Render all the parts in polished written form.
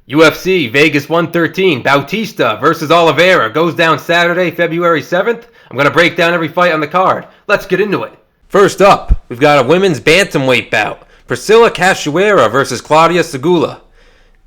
UFC Vegas 113, Bautista versus Oliveira goes down Saturday, February 7th. I'm going to break down every fight on the card. Let's get into it. First up, we've got a women's bantamweight bout. Priscilla Cachoeira versus Claudia Sygula.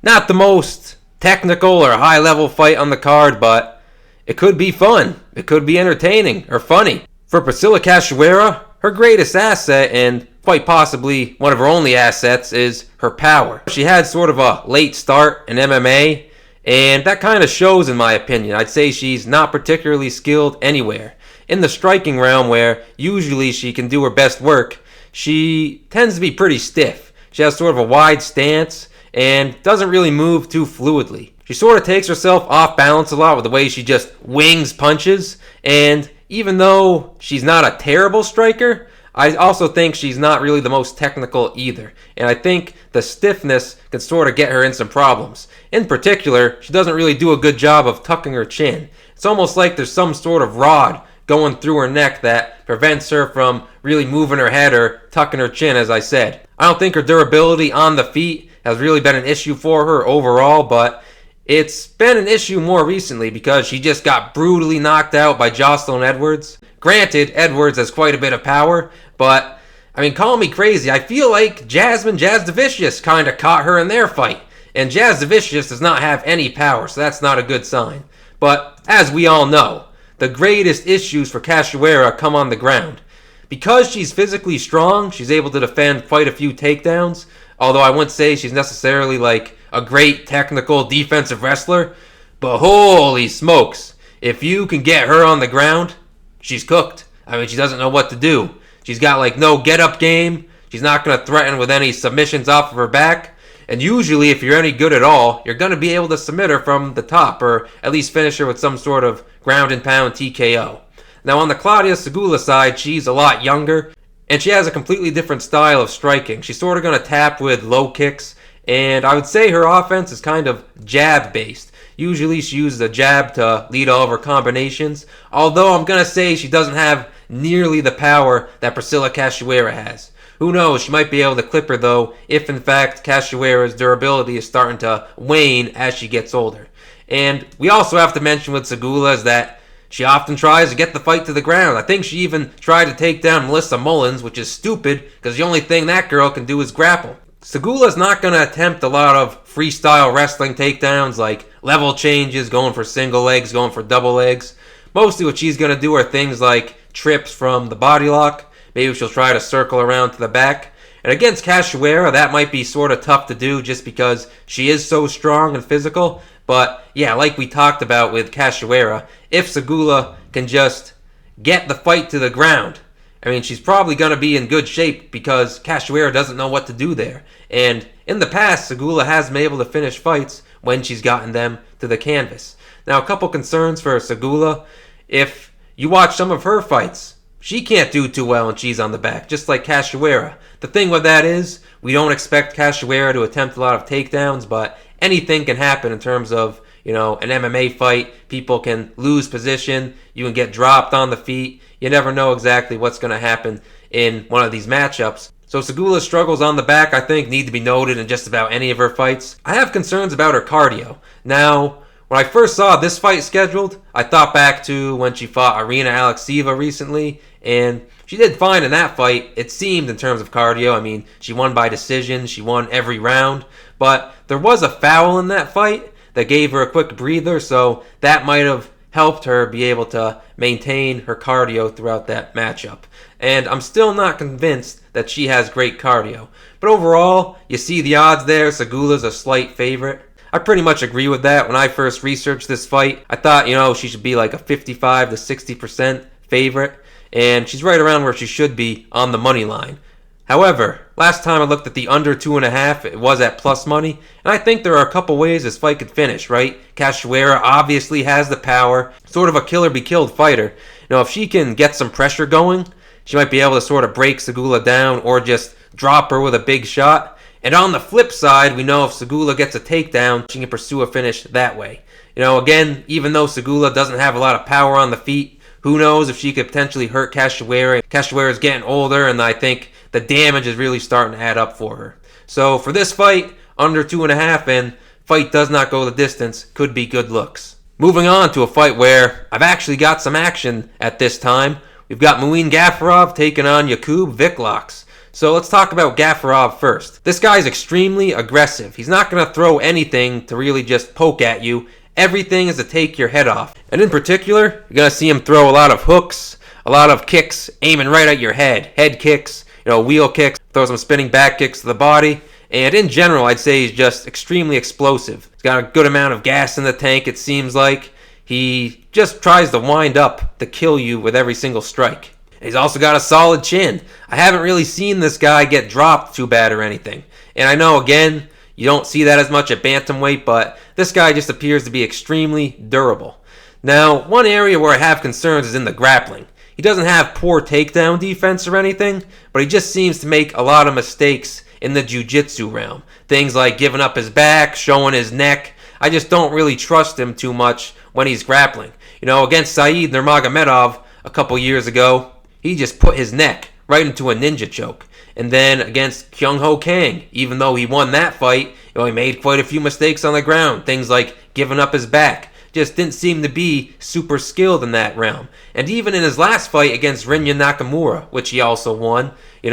Not the most technical or high-level fight on the card, but it could be fun. It could be entertaining or funny. For Priscilla Cachoeira, her greatest asset and quite possibly one of her only assets is her power. She had sort of a late start in MMA, and that kind of shows in my opinion. I'd say she's not particularly skilled anywhere. In the striking realm, where usually she can do her best work, she tends to be pretty stiff. She has sort of a wide stance and doesn't really move too fluidly. She sort of takes herself off balance a lot with the way she just wings punches, and even though she's not a terrible striker, I also think she's not really the most technical either. And I think the stiffness can sort of get her in some problems. In particular, she doesn't really do a good job of tucking her chin. It's almost like there's some sort of rod going through her neck that prevents her from really moving her head or tucking her chin, as I said. I don't think her durability on the feet has really been an issue for her overall, but it's been an issue more recently because she just got brutally knocked out by Jocelyn Edwards. Granted, Edwards has quite a bit of power, but, I mean, call me crazy, I feel like Jazz Davicius kind of caught her in their fight. And Jazz Davicius does not have any power, so that's not a good sign. But, as we all know, the greatest issues for Cachoeira come on the ground. Because she's physically strong, she's able to defend quite a few takedowns, although I wouldn't say she's necessarily like a great technical defensive wrestler. But holy smokes, if you can get her on the ground, she's cooked. I mean, she doesn't know what to do. She's got like no get-up game. She's not going to threaten with any submissions off of her back. And usually, if you're any good at all, you're going to be able to submit her from the top, or at least finish her with some sort of ground and pound TKO. Now, on the Claudia Sygula side, she's a lot younger, and she has a completely different style of striking. She's sort of going to tap with low kicks, and I would say her offense is kind of jab-based. Usually she uses a jab to lead all of her combinations, although I'm going to say she doesn't have nearly the power that Priscilla Cachoeira has. Who knows, she might be able to clip her though, if in fact Cachoeira's durability is starting to wane as she gets older. And we also have to mention with Sygula is that she often tries to get the fight to the ground. I think she even tried to take down Melissa Mullins, which is stupid, because the only thing that girl can do is grapple. Sygula's not going to attempt a lot of freestyle wrestling takedowns like level changes, going for single legs, going for double legs. Mostly what she's going to do are things like trips from the body lock. Maybe she'll try to circle around to the back. And against Cachoeira, that might be sort of tough to do just because she is so strong and physical. But yeah, like we talked about with Cachoeira, if Sygula can just get the fight to the ground, I mean, she's probably going to be in good shape because Cachoeira doesn't know what to do there. And in the past, Sygula has been able to finish fights when she's gotten them to the canvas. Now, a couple concerns for Sygula. If you watch some of her fights, she can't do too well when she's on the back, just like Cachoeira. The thing with that is, we don't expect Cachoeira to attempt a lot of takedowns, but anything can happen in terms of, an MMA fight. People can lose position. You can get dropped on the feet. You never know exactly what's going to happen in one of these matchups. So Sygula's struggles on the back, I think, need to be noted in just about any of her fights. I have concerns about her cardio. Now, when I first saw this fight scheduled, I thought back to when she fought Arina Alexieva recently, and she did fine in that fight, it seemed, in terms of cardio. I mean, she won by decision, she won every round, but there was a foul in that fight that gave her a quick breather, so that might have helped her be able to maintain her cardio throughout that matchup. And I'm still not convinced that she has great cardio. But overall, you see the odds there, Sygula's a slight favorite. I pretty much agree with that. When I first researched this fight, I thought, she should be like a 55 to 60% favorite, and she's right around where she should be on the money line. However, last time I looked at the under 2.5, it was at plus money, and I think there are a couple ways this fight could finish, right? Cachoeira obviously has the power, sort of a kill-or-be-killed fighter. If she can get some pressure going, she might be able to sort of break Sygula down or just drop her with a big shot. And on the flip side, we know if Sygula gets a takedown, she can pursue a finish that way. Again, even though Sygula doesn't have a lot of power on the feet, who knows if she could potentially hurt Cachoeira. Cachoeira's getting older, and I think the damage is really starting to add up for her. So for this fight, under 2.5, and fight does not go the distance, could be good looks. Moving on to a fight where I've actually got some action at this time. We've got Gafurov taking on Jacoby Wiklacz. So let's talk about Gafurov first. This guy's extremely aggressive. He's not going to throw anything to really just poke at you. Everything is to take your head off. And in particular, you're going to see him throw a lot of hooks, a lot of kicks aiming right at your head. Head kicks, wheel kicks, throw some spinning back kicks to the body. And in general, I'd say he's just extremely explosive. He's got a good amount of gas in the tank, it seems like. He just tries to wind up to kill you with every single strike. He's also got a solid chin. I haven't really seen this guy get dropped too bad or anything. And I know, again, you don't see that as much at bantamweight, but this guy just appears to be extremely durable. Now, one area where I have concerns is in the grappling. He doesn't have poor takedown defense or anything, but he just seems to make a lot of mistakes in the jiu-jitsu realm. Things like giving up his back, showing his neck. I just don't really trust him too much when he's grappling. Against Nurmagomedov a couple years ago, he just put his neck right into a ninja choke. And then against Kyung-Ho Kang, even though he won that fight, he made quite a few mistakes on the ground. Things like giving up his back. Just didn't seem to be super skilled in that realm. And even in his last fight against Rinya Nakamura, which he also won, he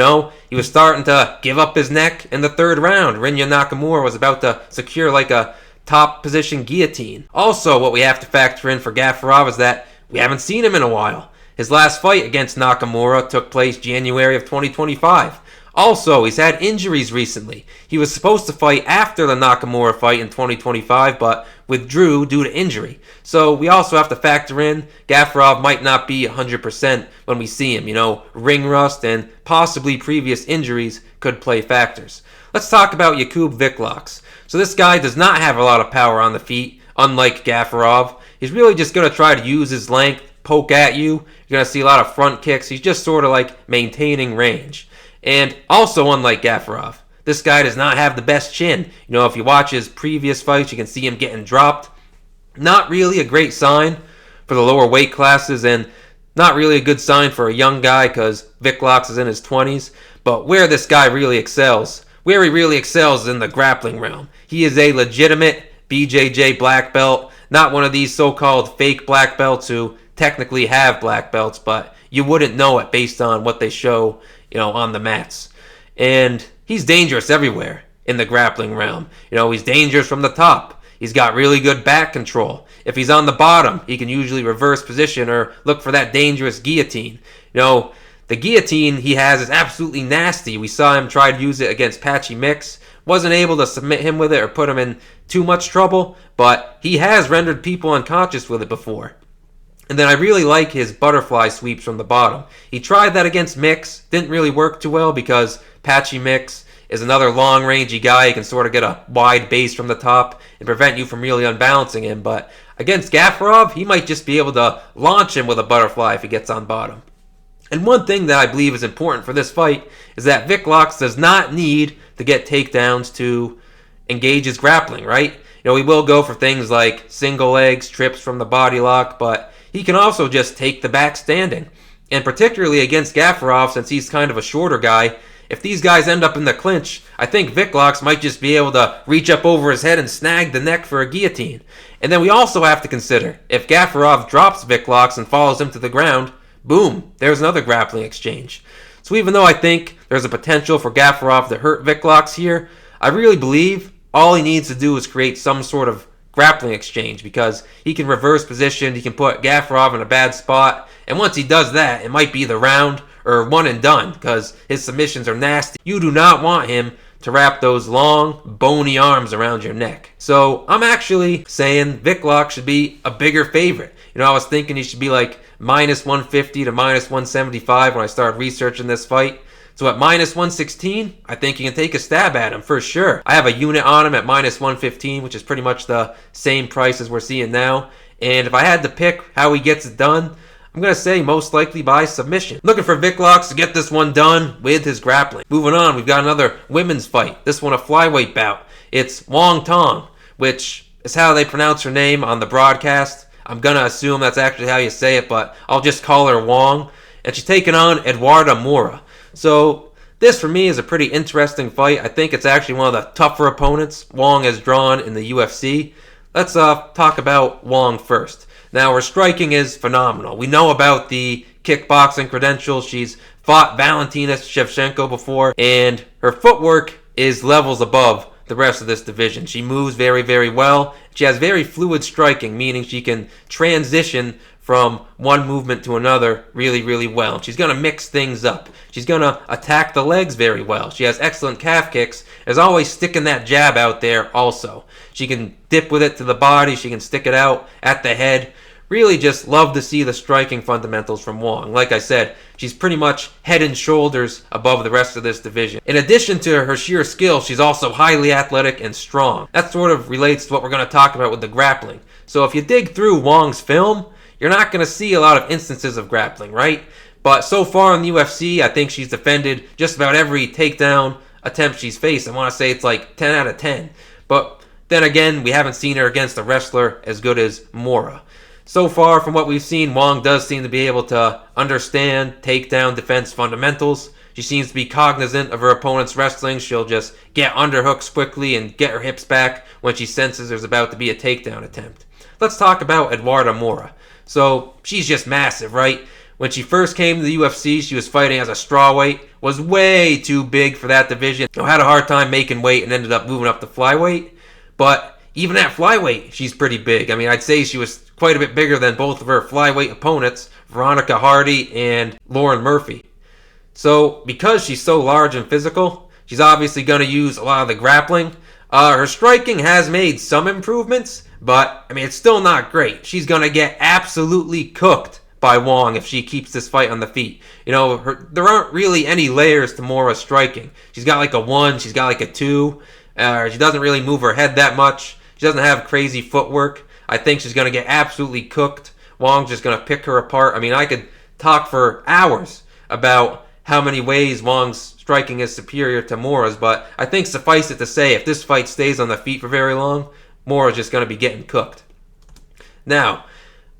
was starting to give up his neck in the third round. Rinya Nakamura was about to secure like a top position guillotine. Also, what we have to factor in for Gafurov is that we haven't seen him in a while. His last fight against Nakamura took place January of 2025. Also, he's had injuries recently. He was supposed to fight after the Nakamura fight in 2025, but withdrew due to injury. So we also have to factor in Gafurov might not be 100% when we see him. Ring rust and possibly previous injuries could play factors. Let's talk about Jacoby Wiklacz. So this guy does not have a lot of power on the feet, unlike Gafurov. He's really just going to try to use his length, poke at you. You're going to see a lot of front kicks. He's just sort of like maintaining range. And also, unlike Gafurov, this guy does not have the best chin. If you watch his previous fights, you can see him getting dropped. Not really a great sign for the lower weight classes, and not really a good sign for a young guy because Wiklacz is in his 20s. But where this guy really excels, is in the grappling realm. He is a legitimate BJJ black belt, not one of these so-called fake black belts who technically have black belts, but you wouldn't know it based on what they show on the mats. And he's dangerous everywhere in the grappling realm. He's dangerous from the top. He's got really good back control. If he's on the bottom, he can usually reverse position or look for that dangerous guillotine. The guillotine he has is absolutely nasty. We saw him try to use it against Patchy Mix. Wasn't able to submit him with it or put him in too much trouble, but he has rendered people unconscious with it before. And then I really like his butterfly sweeps from the bottom. He tried that against Mix. Didn't really work too well because Patchy Mix is another long-rangey guy. He can sort of get a wide base from the top and prevent you from really unbalancing him. But against Gafurov, he might just be able to launch him with a butterfly if he gets on bottom. And one thing that I believe is important for this fight is that Wiklacz does not need to get takedowns to engage his grappling, right? He will go for things like single legs, trips from the body lock, but he can also just take the back standing. And particularly against Gafurov, since he's kind of a shorter guy, if these guys end up in the clinch, I think Wiklacz might just be able to reach up over his head and snag the neck for a guillotine. And then we also have to consider, if Gafurov drops Wiklacz and follows him to the ground, boom, there's another grappling exchange. So even though I think there's a potential for Gafurov to hurt Wiklacz here, I really believe all he needs to do is create some sort of grappling exchange because he can reverse position, he can put Gafurov in a bad spot, and once he does that, it might be the round or one and done because his submissions are nasty. You do not want him to wrap those long, bony arms around your neck. So I'm actually saying Wiklacz should be a bigger favorite. I was thinking he should be like minus 150 to minus 175 when I started researching this fight. So at minus 116, I think you can take a stab at him for sure. I have a unit on him at minus 115, which is pretty much the same price as we're seeing now. And if I had to pick how he gets it done, I'm going to say most likely by submission. Looking for Wiklacz to get this one done with his grappling. Moving on, we've got another women's fight. This one a flyweight bout. It's Wang Tong, which is how they pronounce her name on the broadcast. I'm going to assume that's actually how you say it, but I'll just call her Wang. And she's taking on Eduarda Moura. So This, for me, is a pretty interesting fight. I think it's actually one of the tougher opponents Wang has drawn in the UFC. Let's talk about Wang first. Now, her striking is phenomenal. We know about the kickboxing credentials. She's fought Valentina Shevchenko before, and her footwork is levels above the rest of this division. She moves very, very well. She has very fluid striking, meaning she can transition from one movement to another really, really well. She's going to mix things up. She's going to attack the legs very well. She has excellent calf kicks. Is always sticking that jab out there also. She can dip with it to the body. She can stick it out at the head. Really just love to see the striking fundamentals from Wang. Like I said, she's pretty much head and shoulders above the rest of this division. In addition to her sheer skill, she's also highly athletic and strong. That sort of relates to what we're going to talk about with the grappling. So if you dig through Wang's film, you're not going to see a lot of instances of grappling, right? But so far in the UFC, I think she's defended just about every takedown attempt she's faced. I want to say it's like 10 out of 10. But then again, we haven't seen her against a wrestler as good as Moura. So far, from what we've seen, Wang does seem to be able to understand takedown defense fundamentals. She seems to be cognizant of her opponent's wrestling. She'll just get underhooks quickly and get her hips back when she senses there's about to be a takedown attempt. Let's talk about Eduarda Moura. So, she's just massive, right? When she first came to the UFC, she was fighting as a strawweight, was way too big for that division. Had a hard time making weight and ended up moving up to flyweight. But even at flyweight, she's pretty big. I mean, I'd say she was quite a bit bigger than both of her flyweight opponents, Veronica Hardy and Lauren Murphy. So, because she's so large and physical, she's obviously going to use a lot of the grappling. Her striking has made some improvements, but, I mean, it's still not great. She's going to get absolutely cooked by Wang if she keeps this fight on the feet. You know, there aren't really any layers to Moura's striking. She's got like a 1, she's got like a 2. She doesn't really move her head that much. She doesn't have crazy footwork. I think she's going to get absolutely cooked. Wang's just going to pick her apart. I mean, I could talk for hours about how many ways Wang's striking is superior to Moura's, but I think suffice it to say, if this fight stays on the feet for very long, Moura's just going to be getting cooked. Now,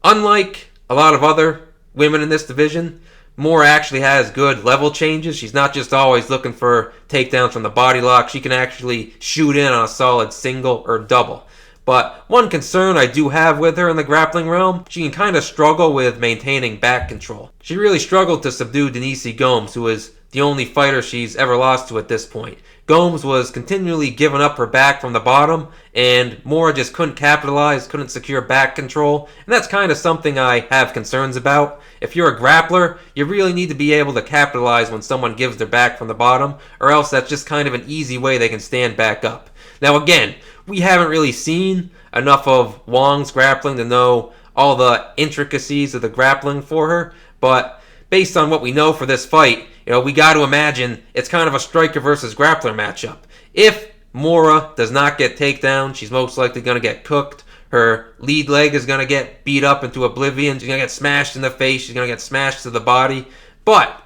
unlike a lot of other women in this division, Moura actually has good level changes. She's not just always looking for takedowns from the body lock. She can actually shoot in on a solid single or double. But one concern I do have with her in the grappling realm, she can kind of struggle with maintaining back control. She really struggled to subdue Denise Gomes, who is the only fighter she's ever lost to at this point. Gomes was continually giving up her back from the bottom, and Moura just couldn't capitalize, couldn't secure back control, and that's kind of something I have concerns about. If you're a grappler, you really need to be able to capitalize when someone gives their back from the bottom, or else that's just kind of an easy way they can stand back up. Now again, we haven't really seen enough of Wang's grappling to know all the intricacies of the grappling for her, but based on what we know for this fight, we got to imagine it's kind of a striker versus grappler matchup. If Moura does not get takedown, she's most likely going to get cooked. Her lead leg is going to get beat up into oblivion. She's going to get smashed in the face. She's going to get smashed to the body. But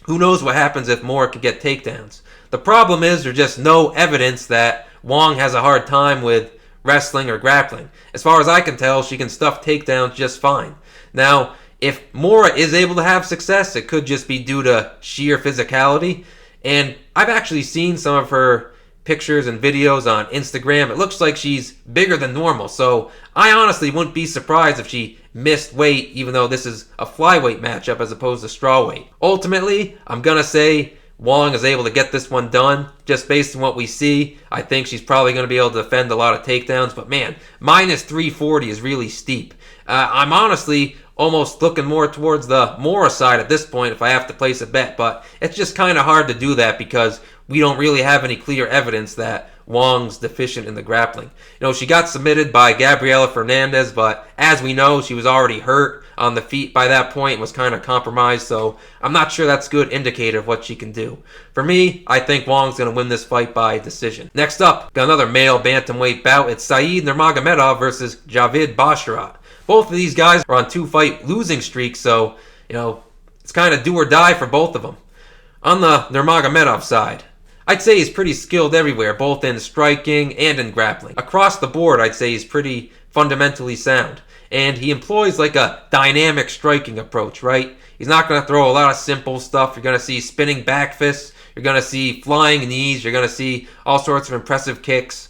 who knows what happens if Moura can get takedowns. The problem is there's just no evidence that Wang has a hard time with wrestling or grappling. As far as I can tell, she can stuff takedowns just fine. Now, if Moura is able to have success, it could just be due to sheer physicality. And I've actually seen some of her pictures and videos on Instagram. It looks like she's bigger than normal. So I honestly wouldn't be surprised if she missed weight, even though this is a flyweight matchup as opposed to strawweight. Ultimately, I'm going to say Wang is able to get this one done. Just based on what we see, I think she's probably going to be able to defend a lot of takedowns. But man, minus 340 is really steep. I'm honestly almost looking more towards the Moura side at this point if I have to place a bet. But it's just kind of hard to do that because we don't really have any clear evidence that Wang's deficient in the grappling. She got submitted by Gabriela Fernandez, but as we know, she was already hurt on the feet by that point and was kind of compromised, so I'm not sure that's a good indicator of what she can do. For me, I think Wang's going to win this fight by decision. Next up, got another male bantamweight bout. It's Said Nurmagomedov versus Javid Basharat. Both of these guys are on 2-fight losing streaks, so, it's kind of do or die for both of them. On the Nurmagomedov side, I'd say he's pretty skilled everywhere, both in striking and in grappling. Across the board, I'd say he's pretty fundamentally sound. And he employs like a dynamic striking approach, right? He's not going to throw a lot of simple stuff. You're going to see spinning back fists. You're going to see flying knees. You're going to see all sorts of impressive kicks.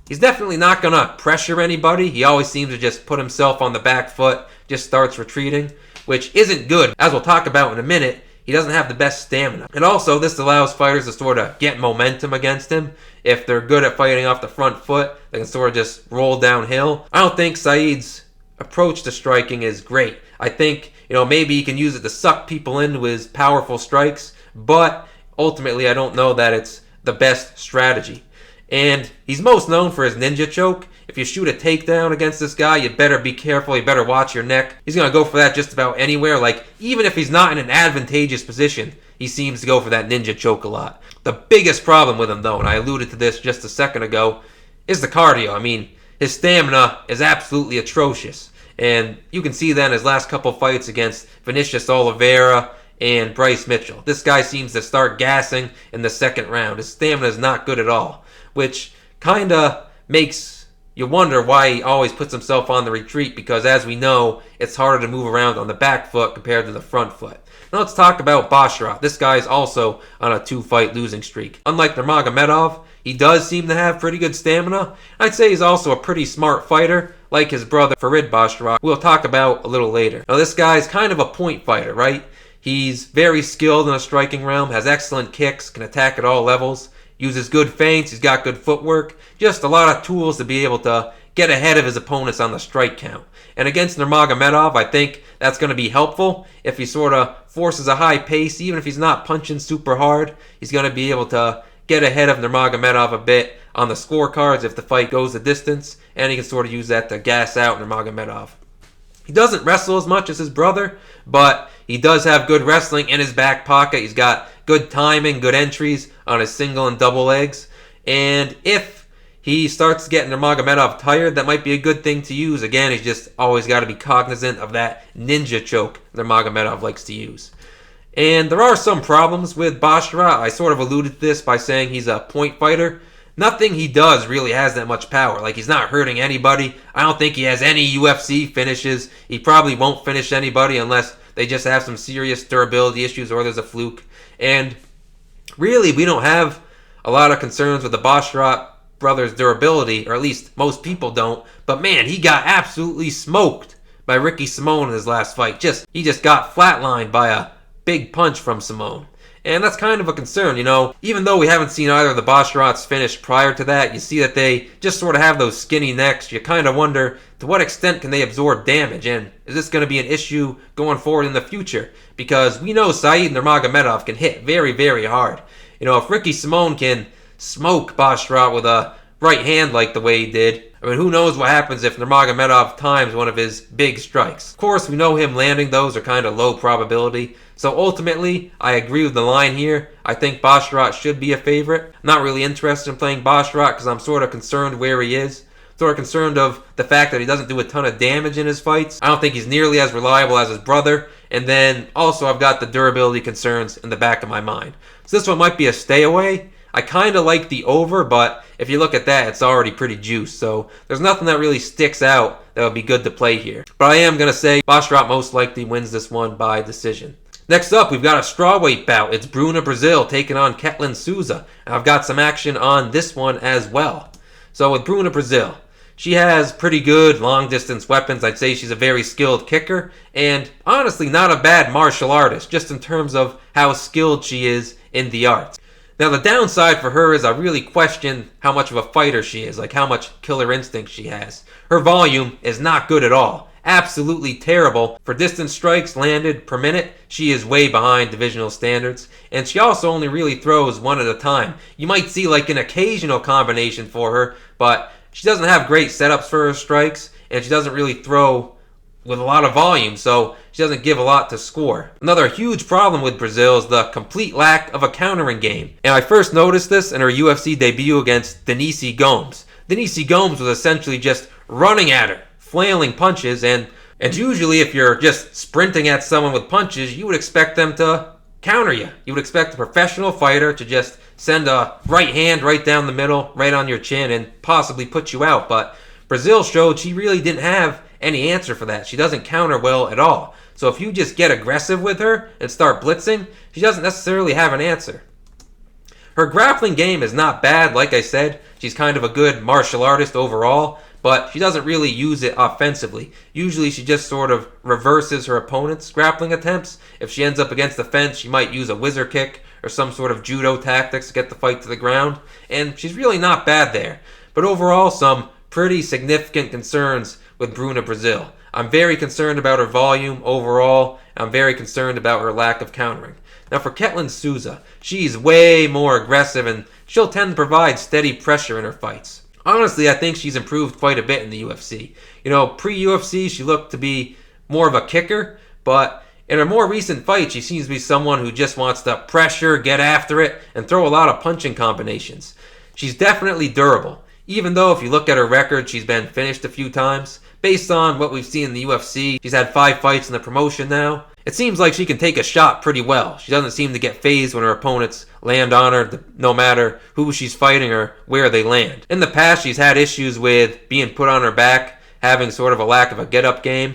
He's definitely not going to pressure anybody. He always seems to just put himself on the back foot, just starts retreating, which isn't good. As we'll talk about in a minute, he doesn't have the best stamina. And also, this allows fighters to sort of get momentum against him. If they're good at fighting off the front foot, they can sort of just roll downhill. I don't think Said's approach to striking is great. I think, maybe he can use it to suck people into his powerful strikes, but ultimately I don't know that it's the best strategy. And he's most known for his ninja choke. If you shoot a takedown against this guy, you better be careful. You better watch your neck. He's going to go for that just about anywhere. Like, even if he's not in an advantageous position, he seems to go for that ninja choke a lot. The biggest problem with him, though, and I alluded to this just a second ago, is the cardio. I mean, his stamina is absolutely atrocious. And you can see that in his last couple fights against Vinicius Oliveira and Bryce Mitchell. This guy seems to start gassing in the second round. His stamina is not good at all, which kind of makes you wonder why he always puts himself on the retreat, because as we know, it's harder to move around on the back foot compared to the front foot. Now let's talk about Basharat. This guy is also on a 2-fight losing streak. Unlike Nurmagomedov, he does seem to have pretty good stamina. I'd say he's also a pretty smart fighter, like his brother Farid Basharat, we'll talk about a little later. Now this guy's kind of a point fighter, right? He's very skilled in the striking realm, has excellent kicks, can attack at all levels, uses good feints, he's got good footwork, just a lot of tools to be able to get ahead of his opponents on the strike count. And against Nurmagomedov, I think that's going to be helpful. If he sort of forces a high pace, even if he's not punching super hard, he's going to be able to get ahead of Nurmagomedov a bit on the scorecards if the fight goes the distance, and he can sort of use that to gas out Nurmagomedov. He doesn't wrestle as much as his brother, but he does have good wrestling in his back pocket. He's got good timing, good entries on his single and double legs. And if he starts getting Nurmagomedov tired, that might be a good thing to use. Again, he's just always got to be cognizant of that ninja choke Nurmagomedov likes to use. And there are some problems with Basharat. I sort of alluded to this by saying he's a point fighter. Nothing he does really has that much power. Like, he's not hurting anybody. I don't think he has any UFC finishes. He probably won't finish anybody unless they just have some serious durability issues or there's a fluke. And really, we don't have a lot of concerns with the Basharat brothers' durability, or at least most people don't. But man, he got absolutely smoked by Ricky Simón in his last fight. He just got flatlined by a big punch from Simón. And that's kind of a concern, Even though we haven't seen either of the Basharats finish prior to that, you see that they just sort of have those skinny necks. You kind of wonder, to what extent can they absorb damage? And is this going to be an issue going forward in the future? Because we know Said Nurmagomedov can hit very, very hard. If Ricky Simón can smoke Basharat with a right hand like the way he did, I mean, who knows what happens if Nurmagomedov times one of his big strikes. Of course, we know him landing those are kind of low probability. So ultimately, I agree with the line here. I think Basharat should be a favorite. I'm not really interested in playing Basharat because I'm sort of concerned where he is. Sort of concerned of the fact that he doesn't do a ton of damage in his fights. I don't think he's nearly as reliable as his brother. And then also I've got the durability concerns in the back of my mind. So this one might be a stay away. I kind of like the over, but if you look at that, it's already pretty juiced. So there's nothing that really sticks out that would be good to play here. But I am going to say Basharat most likely wins this one by decision. Next up, we've got a strawweight bout. It's Bruna Brazil taking on Ketlin Souza. And I've got some action on this one as well. So with Bruna Brazil, she has pretty good long-distance weapons. I'd say she's a very skilled kicker. And honestly, not a bad martial artist, just in terms of how skilled she is in the arts. Now, the downside for her is I really question how much of a fighter she is, like how much killer instinct she has. Her volume is not good at all. Absolutely terrible. For distance strikes landed per minute, she is way behind divisional standards. And she also only really throws one at a time. You might see like an occasional combination for her, but she doesn't have great setups for her strikes, and she doesn't really throw with a lot of volume, so she doesn't give a lot to score. Another huge problem with Brazil is the complete lack of a countering game. And I first noticed this in her UFC debut against Denise Gomes. Denise Gomes was essentially just running at her, flailing punches, and usually if you're just sprinting at someone with punches, you would expect them to counter you. You would expect a professional fighter to just send a right hand right down the middle, right on your chin, and possibly put you out. But Brazil showed she really didn't have any answer for that. She doesn't counter well at all. So if you just get aggressive with her and start blitzing, she doesn't necessarily have an answer. Her grappling game is not bad, like I said. She's kind of a good martial artist overall, but she doesn't really use it offensively. Usually she just sort of reverses her opponent's grappling attempts. If she ends up against the fence, she might use a whizzer kick or some sort of judo tactics to get the fight to the ground, and she's really not bad there. But overall, some pretty significant concerns with Bruna Brasil. I'm very concerned about her volume overall. I'm very concerned about her lack of countering. Now for Ketlen Souza, she's way more aggressive and she'll tend to provide steady pressure in her fights. Honestly, I think she's improved quite a bit in the UFC. Pre-UFC, she looked to be more of a kicker, but in her more recent fights, she seems to be someone who just wants to pressure, get after it, and throw a lot of punching combinations. She's definitely durable, even though if you look at her record, she's been finished a few times. Based on what we've seen in the UFC, she's had 5 fights in the promotion now. It seems like she can take a shot pretty well. She doesn't seem to get fazed when her opponents land on her, no matter who she's fighting or where they land. In the past, she's had issues with being put on her back, having sort of a lack of a get-up game.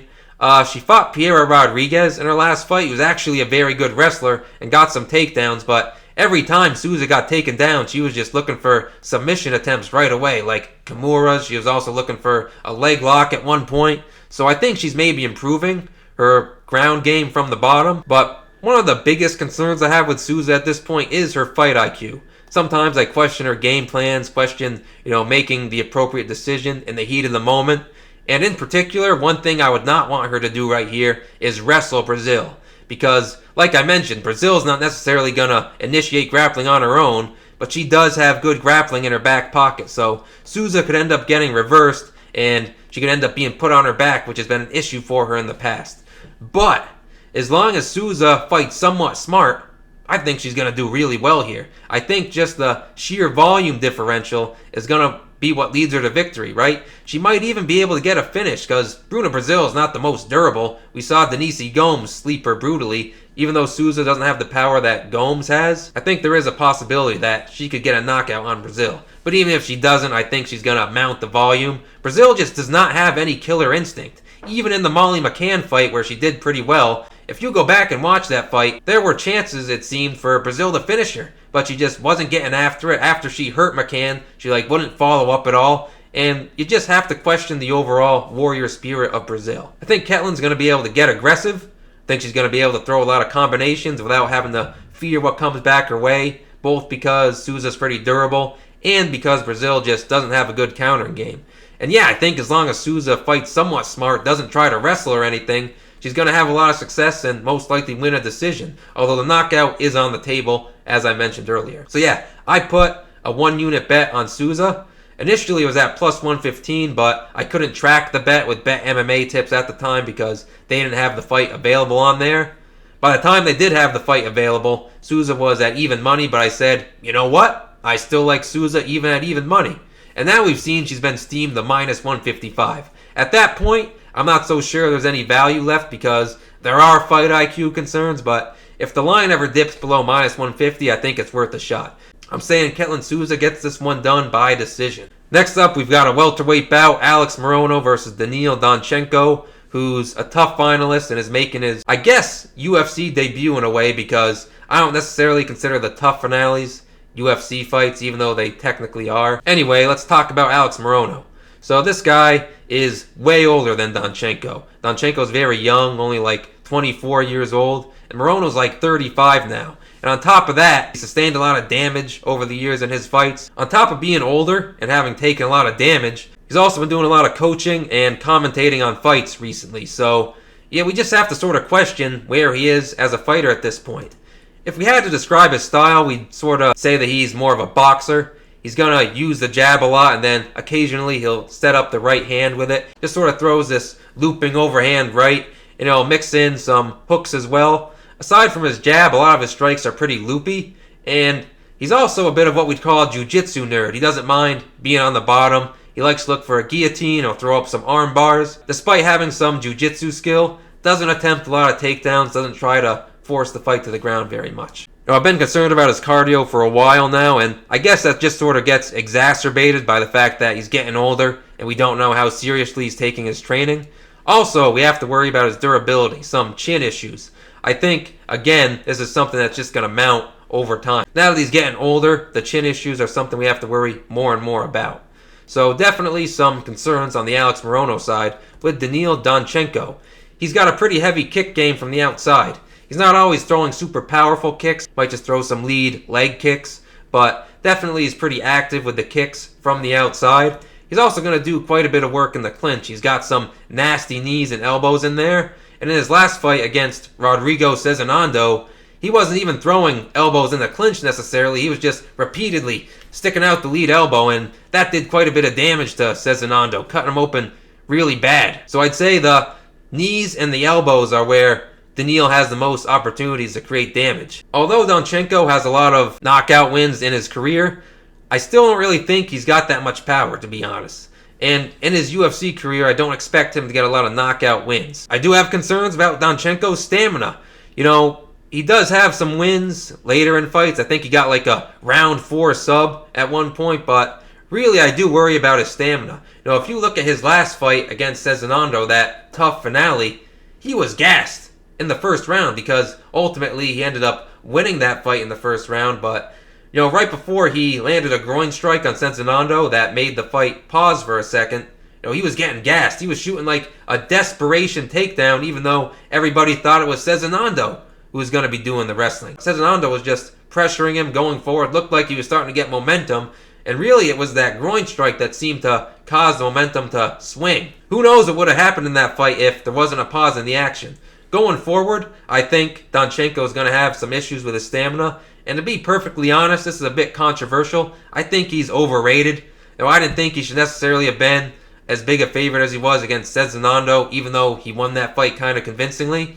She fought Piera Rodriguez in her last fight. He was actually a very good wrestler and got some takedowns, but every time Souza got taken down, she was just looking for submission attempts right away, like Kimura's. She was also looking for a leg lock at one point. So I think she's maybe improving her ground game from the bottom. But one of the biggest concerns I have with Souza at this point is her fight IQ. Sometimes I question her game plans, question, making the appropriate decision in the heat of the moment. And in particular, one thing I would not want her to do right here is wrestle Brasil. Because, like I mentioned, Brazil's not necessarily going to initiate grappling on her own, but she does have good grappling in her back pocket. So Souza could end up getting reversed, and she could end up being put on her back, which has been an issue for her in the past. But as long as Souza fights somewhat smart, I think she's going to do really well here. I think just the sheer volume differential is going to be what leads her to victory, right? She might even be able to get a finish because Bruna Brasil is not the most durable. We saw Denise Gomes sleep her brutally. Even though Souza doesn't have the power that Gomes has, I think there is a possibility that she could get a knockout on Brasil. But even if she doesn't, I think she's going to mount the volume. Brasil just does not have any killer instinct. Even in the Molly McCann fight where she did pretty well, if you go back and watch that fight, there were chances, it seemed, for Brasil to finish her. But she just wasn't getting after it. After she hurt McCann, she wouldn't follow up at all. And you just have to question the overall warrior spirit of Brasil. I think Ketlen's going to be able to get aggressive. I think she's going to be able to throw a lot of combinations without having to fear what comes back her way. Both because Souza's pretty durable and because Brasil just doesn't have a good countering game. And yeah, I think as long as Souza fights somewhat smart, doesn't try to wrestle or anything, she's going to have a lot of success and most likely win a decision. Although the knockout is on the table, as I mentioned earlier. So yeah, I put a 1-unit bet on Souza. Initially it was at plus 115, but I couldn't track the bet with Bet MMA tips at the time because they didn't have the fight available on there. By the time they did have the fight available, Souza was at even money, but I said, you know what? I still like Souza even at even money. And now we've seen she's been steamed to minus 155. At that point, I'm not so sure there's any value left because there are fight IQ concerns, but if the line ever dips below minus 150, I think it's worth a shot. I'm saying Ketlen Souza gets this one done by decision. Next up, we've got a welterweight bout, Alex Morono versus Daniil Donchenko, who's a tough finalist and is making his, I guess, UFC debut in a way because I don't necessarily consider the tough finales UFC fights, even though they technically are. Anyway, let's talk about Alex Morono. So this guy is way older than Donchenko. Donchenko's very young, only 24 years old, and Morono's 35 now. And on top of that, he sustained a lot of damage over the years in his fights. On top of being older and having taken a lot of damage, he's also been doing a lot of coaching and commentating on fights recently. So, yeah, we just have to sort of question where he is as a fighter at this point. If we had to describe his style, we'd sort of say that he's more of a boxer. He's going to use the jab a lot, and then occasionally he'll set up the right hand with it. Just sort of throws this looping overhand right, and he'll mix in some hooks as well. Aside from his jab, a lot of his strikes are pretty loopy, and he's also a bit of what we'd call a jiu-jitsu nerd. He doesn't mind being on the bottom. He likes to look for a guillotine or throw up some arm bars. Despite having some jiu-jitsu skill, doesn't attempt a lot of takedowns, doesn't try to force the fight to the ground very much. Now, I've been concerned about his cardio for a while now, and I guess that just sort of gets exacerbated by the fact that he's getting older and we don't know how seriously he's taking his training. Also, we have to worry about his durability, some chin issues. I think, again, this is something that's just going to mount over time. Now that he's getting older, the chin issues are something we have to worry more and more about. So definitely some concerns on the Alex Morono side with Daniil Donchenko. He's got a pretty heavy kick game from the outside. He's not always throwing super powerful kicks, might just throw some lead leg kicks, but definitely he's pretty active with the kicks from the outside. He's also going to do quite a bit of work in the clinch. He's got some nasty knees and elbows in there. And in his last fight against Rodrigo Cezinando, he wasn't even throwing elbows in the clinch necessarily. He was just repeatedly sticking out the lead elbow, and that did quite a bit of damage to Cezinando, cutting him open really bad. So I'd say the knees and the elbows are where Daniil has the most opportunities to create damage. Although Donchenko has a lot of knockout wins in his career, I still don't really think he's got that much power, to be honest. And in his UFC career, I don't expect him to get a lot of knockout wins. I do have concerns about Donchenko's stamina. You know, he does have some wins later in fights. I think he got like a round 4 sub at one point, but really I do worry about his stamina. You know, if you look at his last fight against Cezinando, that tough finale, he was gassed in the first round because ultimately he ended up winning that fight in the first round. But you know, right before he landed a groin strike on Cezinando that made the fight pause for a second, you know, he was getting gassed. He was shooting like a desperation takedown, even though everybody thought it was Cezinando who was going to be doing the wrestling. Cezinando was just pressuring him, going forward. Looked like he was starting to get momentum, and really it was that groin strike that seemed to cause the momentum to swing. Who knows what would have happened in that fight if there wasn't a pause in the action. Going forward, I think Donchenko is going to have some issues with his stamina. And to be perfectly honest, this is a bit controversial. I think he's overrated. Now, I didn't think he should necessarily have been as big a favorite as he was against Cezinando, even though he won that fight kind of convincingly.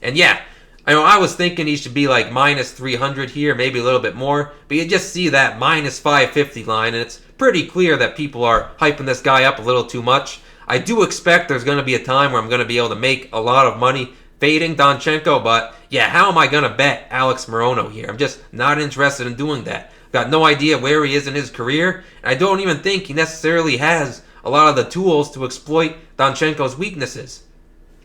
And yeah, I was thinking he should be like minus 300 here, maybe a little bit more. But you just see that minus 550 line, and it's pretty clear that people are hyping this guy up a little too much. I do expect there's going to be a time where I'm going to be able to make a lot of money fading Donchenko, but yeah, how am I going to bet Alex Morono here? I'm just not interested in doing that. Got no idea where he is in his career, and I don't even think he necessarily has a lot of the tools to exploit Donchenko's weaknesses.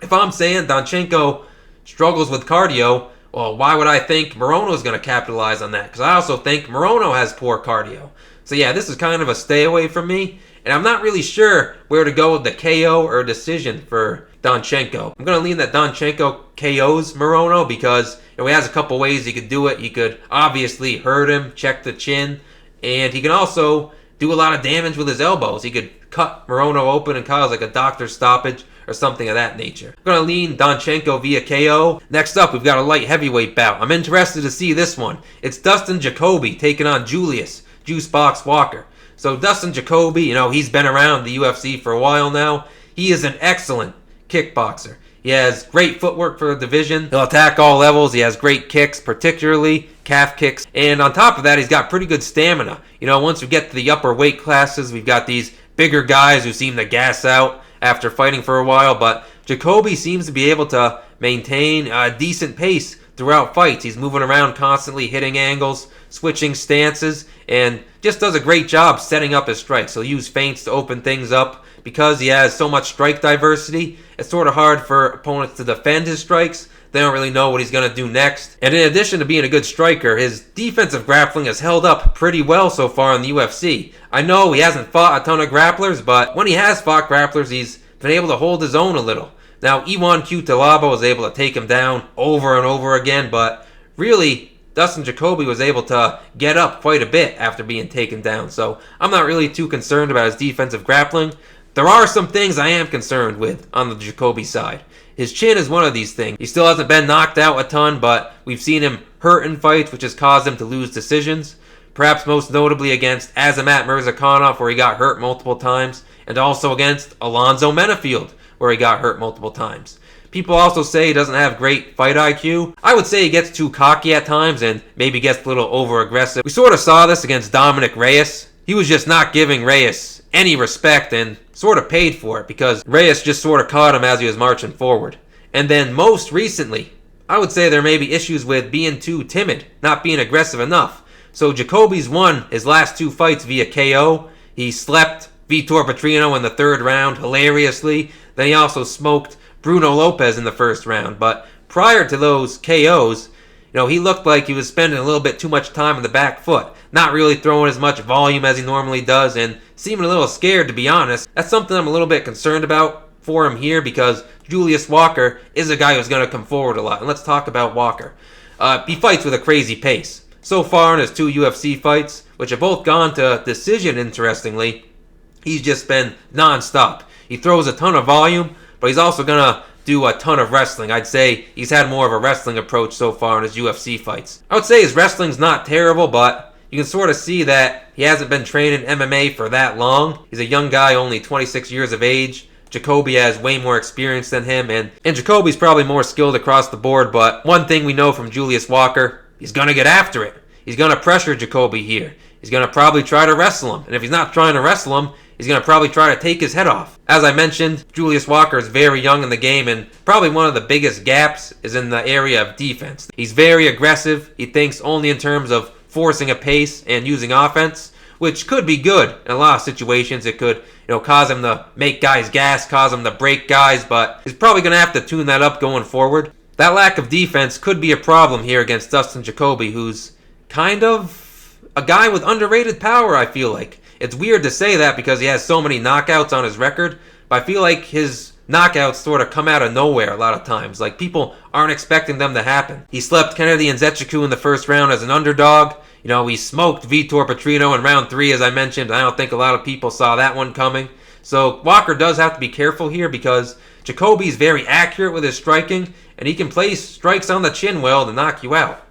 If I'm saying Donchenko struggles with cardio, well, why would I think Morono is going to capitalize on that? Because I also think Morono has poor cardio. So yeah, this is kind of a stay away from me, and I'm not really sure where to go with the KO or decision for Donchenko. I'm going to lean that Donchenko KOs Morono because he has a couple ways he could do it. He could obviously hurt him, check the chin, and he can also do a lot of damage with his elbows. He could cut Morono open and cause like a doctor's stoppage or something of that nature. I'm going to lean Donchenko via KO. Next up, we've got a light heavyweight bout. I'm interested to see this one. It's Dustin Jacoby taking on Julius Juicebox Walker. So Dustin Jacoby, he's been around the UFC for a while now. He is an excellent kickboxer. He has great footwork for the division. He'll attack all levels. He has great kicks, particularly calf kicks. And on top of that, he's got pretty good stamina. Once we get to the upper weight classes, we've got these bigger guys who seem to gas out after fighting for a while. But Jacoby seems to be able to maintain a decent pace throughout fights. He's moving around constantly, hitting angles, switching stances, and just does a great job setting up his strikes. He'll use feints to open things up. Because he has so much strike diversity, it's sort of hard for opponents to defend his strikes. They don't really know what he's going to do next. And in addition to being a good striker, his defensive grappling has held up pretty well so far in the UFC. I know he hasn't fought a ton of grapplers, but when he has fought grapplers, he's been able to hold his own a little. Now, Iwan Cutelaba was able to take him down over and over again, but really, Dustin Jacoby was able to get up quite a bit after being taken down. So I'm not really too concerned about his defensive grappling. There are some things I am concerned with on the Jacoby side. His chin is one of these things. He still hasn't been knocked out a ton, but we've seen him hurt in fights, which has caused him to lose decisions. Perhaps most notably against Azamat Murzakanov, where he got hurt multiple times, and also against Alonzo Menafield, where he got hurt multiple times. People also say he doesn't have great fight IQ. I would say he gets too cocky at times and maybe gets a little over-aggressive. We sort of saw this against Dominic Reyes. He was just not giving Reyes any respect and sort of paid for it because Reyes just sort of caught him as he was marching forward. And then most recently, I would say there may be issues with being too timid, not being aggressive enough. So Jacoby's won his last 2 fights via KO. He slept Vitor Petrino in the 3rd round hilariously. Then he also smoked Bruno Lopez in the 1st round. But prior to those KOs, He looked like he was spending a little bit too much time on the back foot, not really throwing as much volume as he normally does, and seeming a little scared, to be honest. That's something I'm a little bit concerned about for him here, because Julius Walker is a guy who's going to come forward a lot. And let's talk about Walker. He fights with a crazy pace. So far in his 2 UFC fights, which have both gone to decision, interestingly, he's just been non-stop. He throws a ton of volume, but he's also going to do a ton of wrestling. I'd say he's had more of a wrestling approach so far in his UFC fights. I would say his wrestling's not terrible, but you can sort of see that he hasn't been training MMA for that long. He's a young guy, only 26 years of age. Jacoby has way more experience than him, and Jacoby's probably more skilled across the board, but one thing we know from Julius Walker, he's going to get after it. He's going to pressure Jacoby here. He's going to probably try to wrestle him, and if he's not trying to wrestle him, he's going to probably try to take his head off. As I mentioned, Julius Walker is very young in the game, and probably one of the biggest gaps is in the area of defense. He's very aggressive. He thinks only in terms of forcing a pace and using offense, which could be good in a lot of situations. It could, cause him to make guys gas, cause him to break guys, but he's probably going to have to tune that up going forward. That lack of defense could be a problem here against Dustin Jacoby, who's kind of a guy with underrated power, I feel like. It's weird to say that because he has so many knockouts on his record, but I feel like his knockouts sort of come out of nowhere a lot of times. Like, people aren't expecting them to happen. He slept Kennedy Nzechukwu in the first round as an underdog. He smoked Vitor Petrino in round 3, as I mentioned. I don't think a lot of people saw that one coming. So Walker does have to be careful here because Jacoby's very accurate with his striking, and he can place strikes on the chin well to knock you out.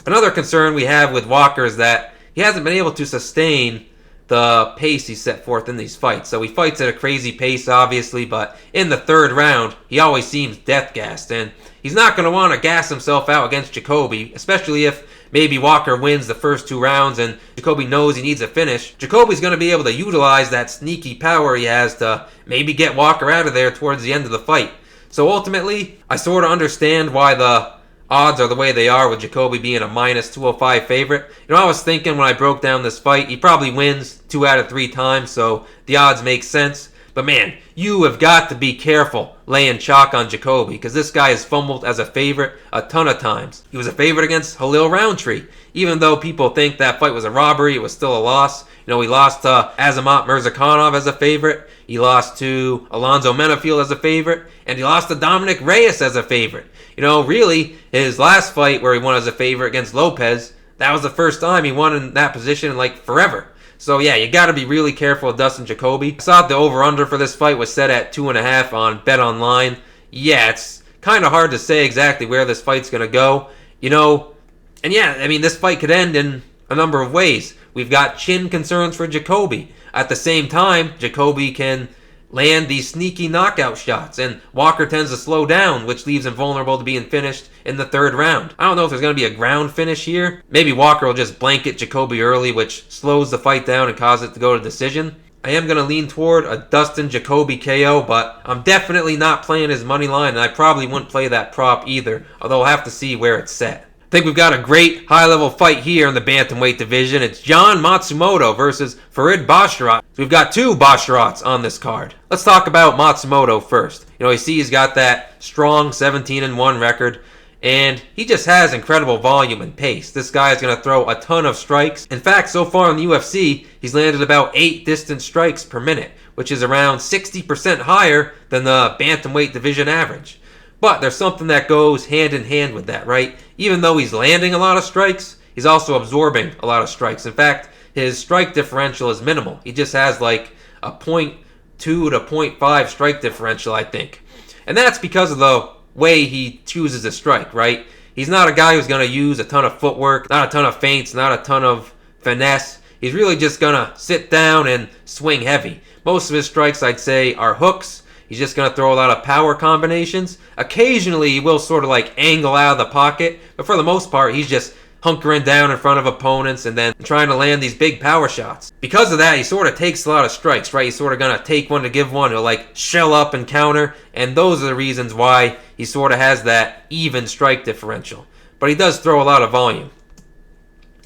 Another concern we have with Walker is that he hasn't been able to sustain the pace he set forth in these fights. So he fights at a crazy pace, obviously, but in the 3rd round, he always seems death-gassed, and he's not going to want to gas himself out against Jacoby, especially if maybe Walker wins the first 2 rounds and Jacoby knows he needs a finish. Jacoby's going to be able to utilize that sneaky power he has to maybe get Walker out of there towards the end of the fight. So ultimately, I sort of understand why the odds are the way they are with Jacoby being a minus 205 favorite. I was thinking when I broke down this fight, he probably wins 2 out of 3 times, so the odds make sense. But man, you have got to be careful laying chalk on Jacoby, because this guy has fumbled as a favorite a ton of times. He was a favorite against Khalil Roundtree. Even though people think that fight was a robbery, it was still a loss. He lost to Azamat Mirzakhanov as a favorite. He lost to Alonzo Menafield as a favorite. And he lost to Dominic Reyes as a favorite. Really, his last fight where he won as a favorite against Lopez, that was the first time he won in that position in forever. So yeah, you got to be really careful with Dustin Jacoby. I saw the over-under for this fight was set at 2.5 on BetOnline. Yeah, it's kind of hard to say exactly where this fight's going to go. And yeah, this fight could end in a number of ways. We've got chin concerns for Jacoby. At the same time, Jacoby can land these sneaky knockout shots, and Walker tends to slow down, which leaves him vulnerable to being finished in the 3rd round. I don't know if there's going to be a ground finish here. Maybe Walker will just blanket Jacoby early, which slows the fight down and causes it to go to decision. I am going to lean toward a Dustin Jacoby KO, but I'm definitely not playing his money line, and I probably wouldn't play that prop either, although I'll have to see where it's set. I think we've got a great high-level fight here in the bantamweight division. It's John Matsumoto versus Farid Basharat. So we've got 2 Basharats on this card. Let's talk about Matsumoto first. You see he's got that strong 17-1 record, and he just has incredible volume and pace. This guy is going to throw a ton of strikes. In fact, so far in the UFC, he's landed about 8 distance strikes per minute, which is around 60% higher than the bantamweight division average. But there's something that goes hand in hand with that, right? Even though he's landing a lot of strikes, he's also absorbing a lot of strikes. In fact, his strike differential is minimal. He just has a 0.2 to 0.5 strike differential, I think. And that's because of the way he chooses to strike, right? He's not a guy who's going to use a ton of footwork, not a ton of feints, not a ton of finesse. He's really just going to sit down and swing heavy. Most of his strikes, I'd say, are hooks. He's just going to throw a lot of power combinations. Occasionally, he will sort of angle out of the pocket, but for the most part, he's just hunkering down in front of opponents and then trying to land these big power shots. Because of that, he sort of takes a lot of strikes, right? He's sort of going to take one to give one. He'll shell up and counter, and those are the reasons why he sort of has that even strike differential. But he does throw a lot of volume.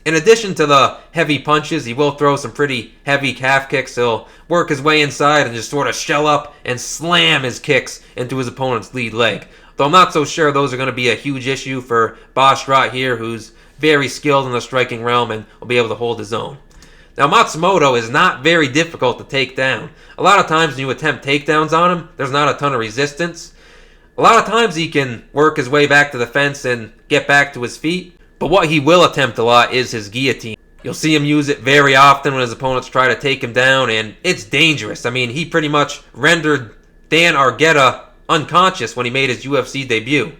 In addition to the heavy punches, he will throw some pretty heavy calf kicks. He'll work his way inside and just sort of shell up and slam his kicks into his opponent's lead leg. Though I'm not so sure those are going to be a huge issue for Basharat here, who's very skilled in the striking realm and will be able to hold his own. Now, Matsumoto is not very difficult to take down. A lot of times when you attempt takedowns on him, there's not a ton of resistance. A lot of times he can work his way back to the fence and get back to his feet. But what he will attempt a lot is his guillotine. You'll see him use it very often when his opponents try to take him down, and it's dangerous. I mean, he pretty much rendered Dan Argueta unconscious when he made his UFC debut.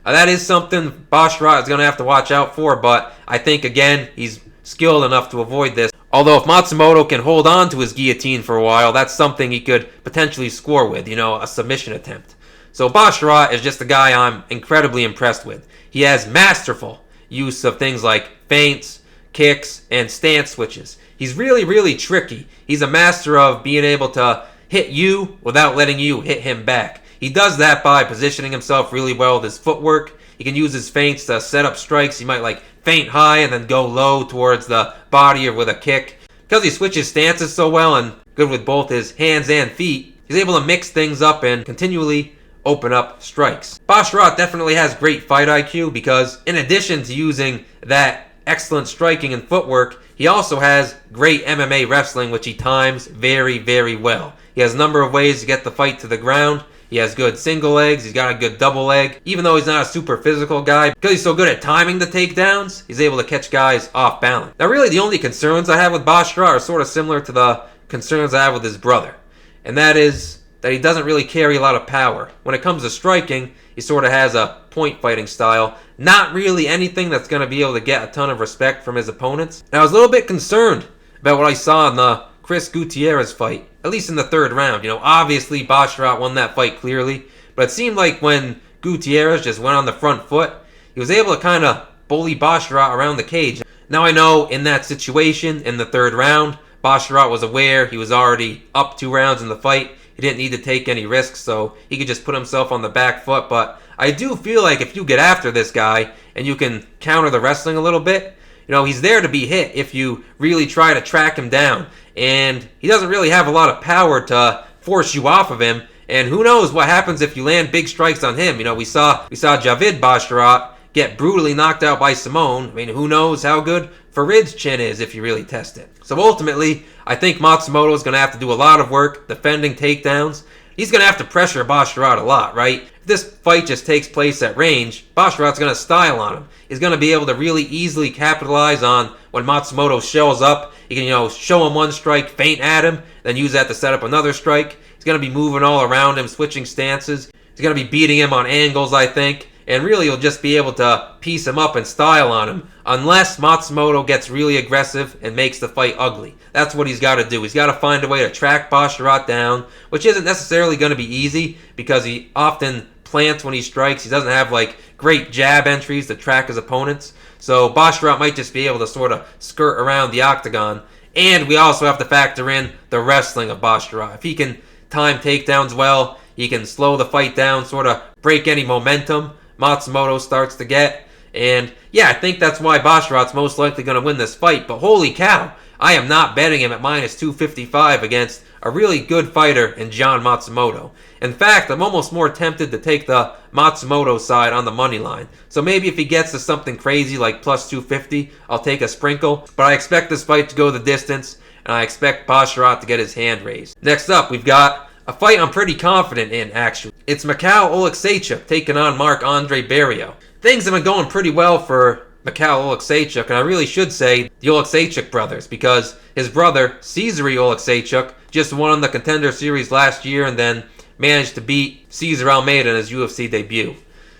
That is something Basharat is going to have to watch out for, but I think, again, he's skilled enough to avoid this. Although if Matsumoto can hold on to his guillotine for a while, that's something he could potentially score with, a submission attempt. So Basharat is just a guy I'm incredibly impressed with. He has masterful use of things like feints, kicks, and stance switches. He's really, really tricky. He's a master of being able to hit you without letting you hit him back. He does that by positioning himself really well with his footwork. He can use his feints to set up strikes. He might feint high and then go low towards the body or with a kick. Because he switches stances so well and good with both his hands and feet, he's able to mix things up and continually open up strikes. Basharat definitely has great fight IQ because in addition to using that excellent striking and footwork, he also has great MMA wrestling, which he times very, very well. He has a number of ways to get the fight to the ground. He has good single legs. He's got a good double leg. Even though he's not a super physical guy, because he's so good at timing the takedowns, he's able to catch guys off balance. Now, really, the only concerns I have with Basharat are sort of similar to the concerns I have with his brother. And that is that he doesn't really carry a lot of power. When it comes to striking, he sort of has a point fighting style. Not really anything that's going to be able to get a ton of respect from his opponents. And I was a little bit concerned about what I saw in the Chris Gutierrez fight, at least in the third round. Obviously Basharat won that fight clearly, but it seemed like when Gutierrez just went on the front foot, he was able to kind of bully Basharat around the cage. Now I know in that situation, in the third round, Basharat was aware he was already up 2 rounds in the fight. He didn't need to take any risks, so he could just put himself on the back foot. But I do feel like if you get after this guy and you can counter the wrestling a little bit, he's there to be hit if you really try to track him down. And he doesn't really have a lot of power to force you off of him. And who knows what happens if you land big strikes on him. We saw Javid Basharat get brutally knocked out by Simone. I mean, who knows how good Farid's chin is if you really test it. So ultimately, I think Matsumoto is going to have to do a lot of work defending takedowns. He's going to have to pressure Basharat a lot, right? If this fight just takes place at range, Basharat's going to style on him. He's going to be able to really easily capitalize on when Matsumoto shells up. He can, show him one strike, feint at him, then use that to set up another strike. He's going to be moving all around him, switching stances. He's going to be beating him on angles, I think. And really, you'll just be able to piece him up and style on him, unless Matsumoto gets really aggressive and makes the fight ugly. That's what he's got to do. He's got to find a way to track Basharat down, which isn't necessarily going to be easy because he often plants when he strikes. He doesn't have great jab entries to track his opponents. So Basharat might just be able to sort of skirt around the octagon. And we also have to factor in the wrestling of Basharat. If he can time takedowns well, he can slow the fight down, sort of break any momentum Matsumoto starts to get. And yeah, I think that's why Basharat's most likely going to win this fight. But holy cow, I am not betting him at minus 255 against a really good fighter in John Matsumoto. In fact, I'm almost more tempted to take the Matsumoto side on the money line. So maybe if he gets to something crazy like plus 250, I'll take a sprinkle. But I expect this fight to go the distance, and I expect Basharat to get his hand raised. Next up, we've got a fight I'm pretty confident in, actually. It's Mikhail Oleksiejczuk taking on Marc-Andre Barriault. Things have been going pretty well for Mikhail Oleksiejczuk, and I really should say the Oleksiejczuk brothers, because his brother, Cezary Oleksiejczuk, just won on the Contender Series last year and then managed to beat Cesar Almeida in his UFC debut.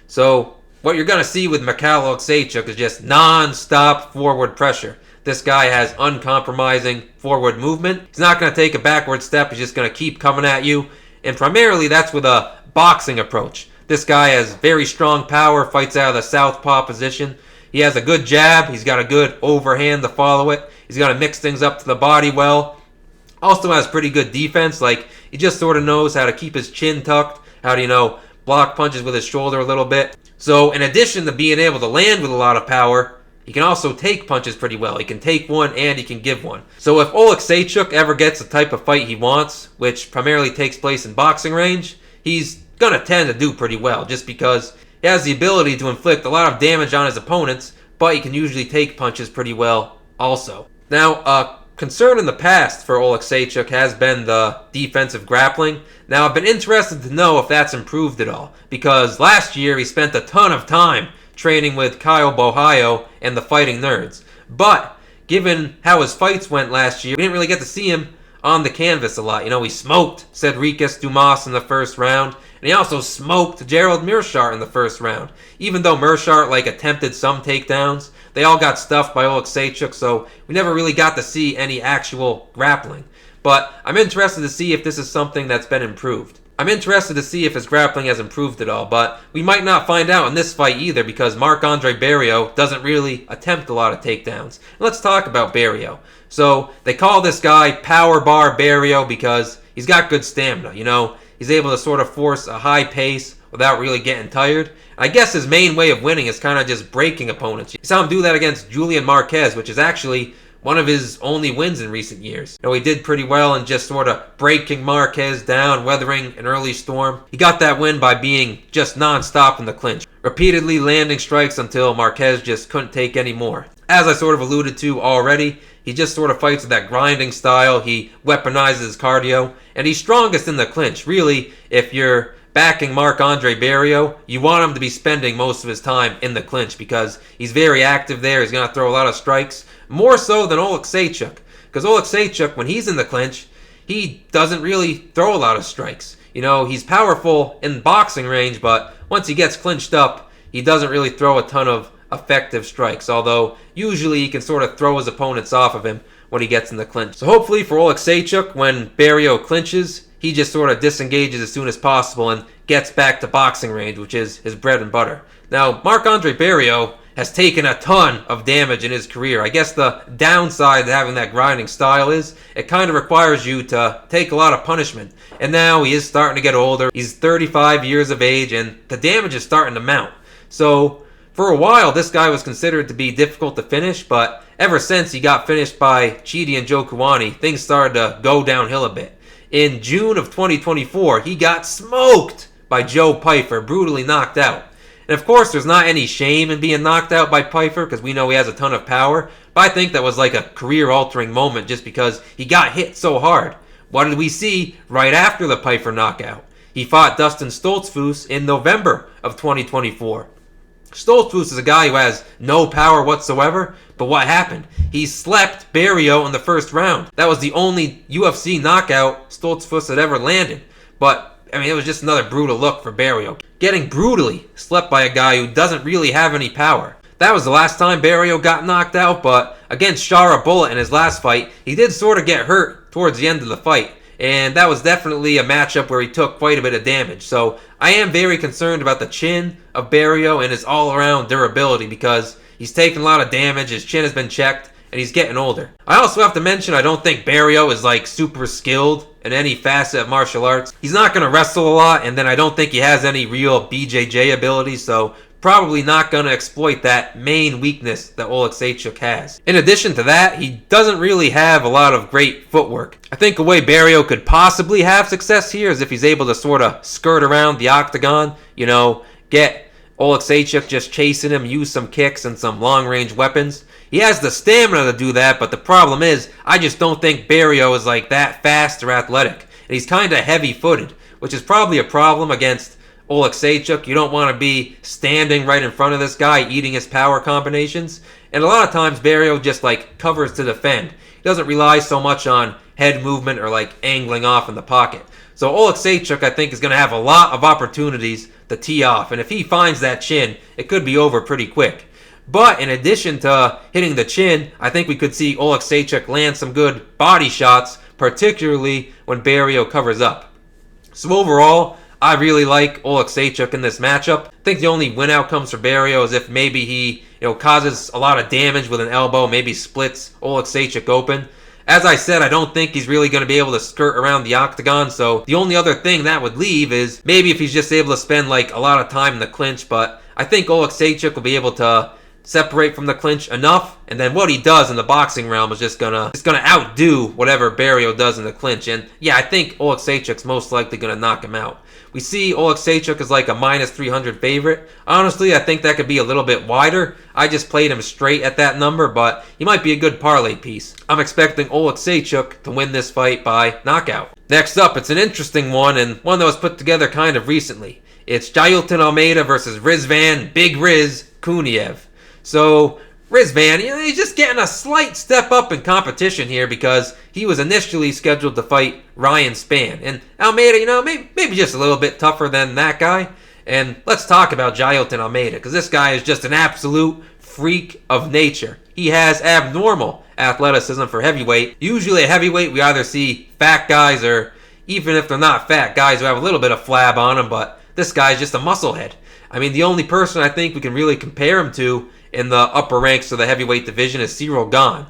So what you're going to see with Mikhail Oleksiejczuk is just non-stop forward pressure. This guy has uncompromising forward movement. He's not going to take a backward step. He's just going to keep coming at you. And primarily that's with a boxing approach. This guy has very strong power, fights out of the southpaw position. He has a good jab. He's got a good overhand to follow it. He's got to mix things up to the body well. Also has pretty good defense. He just sort of knows how to keep his chin tucked, how to, block punches with his shoulder a little bit. So in addition to being able to land with a lot of power, he can also take punches pretty well. He can take one and he can give one. So if Oleksiejczuk ever gets the type of fight he wants, which primarily takes place in boxing range, he's going to tend to do pretty well just because he has the ability to inflict a lot of damage on his opponents, but he can usually take punches pretty well also. Now, concern in the past for Oleksiejczuk has been the defensive grappling. Now, I've been interested to know if that's improved at all, because last year he spent a ton of time training with Caio Borralho and the Fighting Nerds. But, given how his fights went last year, we didn't really get to see him on the canvas a lot. You know, he smoked Cedricus Dumas in the first round, and he also smoked Gerald Meerschaert in the first round. Even though Meerschaert, attempted some takedowns, they all got stuffed by Oleksiejczuk, so we never really got to see any actual grappling. But I'm interested to see if this is something that's been improved. I'm interested to see if his grappling has improved at all, but we might not find out in this fight either because Marc-Andre Barriault doesn't really attempt a lot of takedowns. Let's talk about Barriault. So they call this guy Power Bar Barriault because he's got good stamina. You know, he's able to sort of force a high pace without really getting tired. And I guess his main way of winning is kind of just breaking opponents. You saw him do that against Julian Marquez, which is actually one of his only wins in recent years. You know, he did pretty well in just sort of breaking Marquez down, weathering an early storm. He got that win by being just non-stop in the clinch, repeatedly landing strikes until Marquez just couldn't take any more. As I sort of alluded to already, he just sort of fights with that grinding style. He weaponizes his cardio, and he's strongest in the clinch. Really, if you're backing Marc-Andre Barriault, you want him to be spending most of his time in the clinch because he's very active there. He's going to throw a lot of strikes, more so than Oleksiejczuk. Because Oleksiejczuk, when he's in the clinch, he doesn't really throw a lot of strikes. You know, he's powerful in boxing range, but once he gets clinched up, he doesn't really throw a ton of effective strikes, although usually he can sort of throw his opponents off of him when he gets in the clinch. So hopefully for Oleksiejczuk, when Barriault clinches, he just sort of disengages as soon as possible and gets back to boxing range, which is his bread and butter. Now, Marc-Andre Barriault has taken a ton of damage in his career. I guess the downside to having that grinding style is it kind of requires you to take a lot of punishment. And now he is starting to get older. He's 35 years of age, and the damage is starting to mount. So for a while, this guy was considered to be difficult to finish, but ever since he got finished by Chidi and Joe Kuani, things started to go downhill a bit. In June of 2024, he got smoked by Joe Pyfer, brutally knocked out. And of course, there's not any shame in being knocked out by Pyfer because we know he has a ton of power, but I think that was like a career-altering moment just because he got hit so hard. What did we see right after the Pyfer knockout? He fought Dustin Stoltzfus in November of 2024. Stoltzfus is a guy who has no power whatsoever, but what happened? He slept Barriault in the first round. That was the only UFC knockout Stoltzfus had ever landed. But, I mean, it was just another brutal look for Barriault. Getting brutally slept by a guy who doesn't really have any power. That was the last time Barriault got knocked out, but against Shara Bullet in his last fight, he did sort of get hurt towards the end of the fight. And that was definitely a matchup where he took quite a bit of damage. So I am very concerned about the chin of Barriault and his all-around durability because he's taken a lot of damage, his chin has been checked, and he's getting older. I also have to mention I don't think Barriault is like super skilled in any facet of martial arts. He's not going to wrestle a lot, and then I don't think he has any real BJJ ability, so probably not going to exploit that main weakness that Oleksiejczuk has. In addition to that, he doesn't really have a lot of great footwork. I think a way Barriault could possibly have success here is if he's able to sort of skirt around the octagon, you know, get Oleksiejczuk just chasing him, use some kicks and some long-range weapons. He has the stamina to do that, but the problem is, I just don't think Barriault is like that fast or athletic. And he's kind of heavy-footed, which is probably a problem against Oleksiejczuk. You don't want to be standing right in front of this guy, eating his power combinations. And a lot of times, Barriault just like covers to defend. He doesn't rely so much on head movement or like angling off in the pocket. So Oleksiejczuk, I think, is going to have a lot of opportunities to tee off. And if he finds that chin, it could be over pretty quick. But in addition to hitting the chin, I think we could see Oleksiejczuk land some good body shots, particularly when Barriault covers up. So overall, I really like Oleksiejczuk in this matchup. I think the only win outcomes for Barriault is if maybe he, causes a lot of damage with an elbow, maybe splits Oleksiejczuk open. As I said, I don't think he's really going to be able to skirt around the octagon, so the only other thing that would leave is maybe if he's just able to spend like a lot of time in the clinch, but I think Oleksiejczuk will be able to separate from the clinch enough, and then what he does in the boxing realm is just gonna outdo whatever Barriault does in the clinch. And yeah, I think Oleksiejczuk's most likely gonna knock him out. We see Oleksiejczuk is like a minus 300 favorite. Honestly, I think that could be a little bit wider. I just played him straight at that number, but he might be a good parlay piece. I'm expecting Oleksiejczuk to win this fight by knockout. Next up, it's an interesting one, and one that was put together kind of recently. It's Jailton Almeida versus Rizvan Big Riz Kuniev. So Rizvan, he's just getting a slight step up in competition here because he was initially scheduled to fight Ryan Spann. And Almeida, maybe just a little bit tougher than that guy. And let's talk about Jailton Almeida, because this guy is just an absolute freak of nature. He has abnormal athleticism for heavyweight. Usually at heavyweight, we either see fat guys, or even if they're not fat, guys who have a little bit of flab on them, but this guy's just a musclehead. I mean, the only person I think we can really compare him to in the upper ranks of the heavyweight division is Cyril Gane.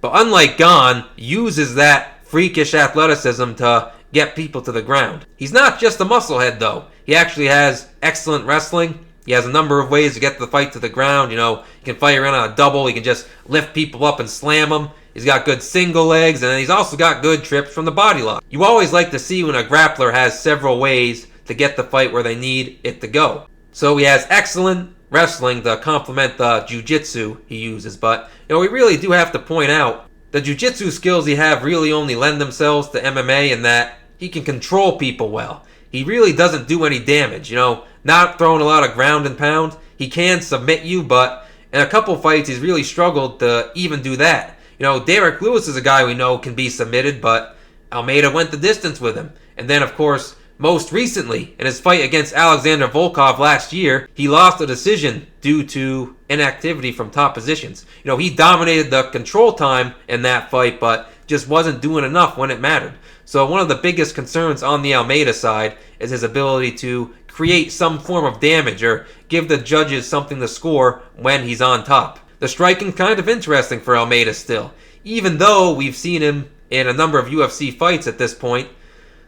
But unlike Gane, uses that freakish athleticism to get people to the ground. He's not just a musclehead though. He actually has excellent wrestling. He has a number of ways to get the fight to the ground. He can fight around on a double. He can just lift people up and slam them. He's got good single legs, and he's also got good trips from the body lock. You always like to see when a grappler has several ways to get the fight where they need it to go. So he has excellent wrestling to complement the jiu-jitsu he uses, but we really do have to point out the jiu-jitsu skills he have really only lend themselves to MMA in that he can control people well. He really doesn't do any damage, not throwing a lot of ground and pound. He can submit you, but in a couple fights he's really struggled to even do that. Derek Lewis is a guy we know can be submitted, but Almeida went the distance with him. And then of course, most recently, in his fight against Alexander Volkov last year, he lost a decision due to inactivity from top positions. He dominated the control time in that fight, but just wasn't doing enough when it mattered. So one of the biggest concerns on the Almeida side is his ability to create some form of damage or give the judges something to score when he's on top. The striking kind of interesting for Almeida still. Even though we've seen him in a number of UFC fights at this point,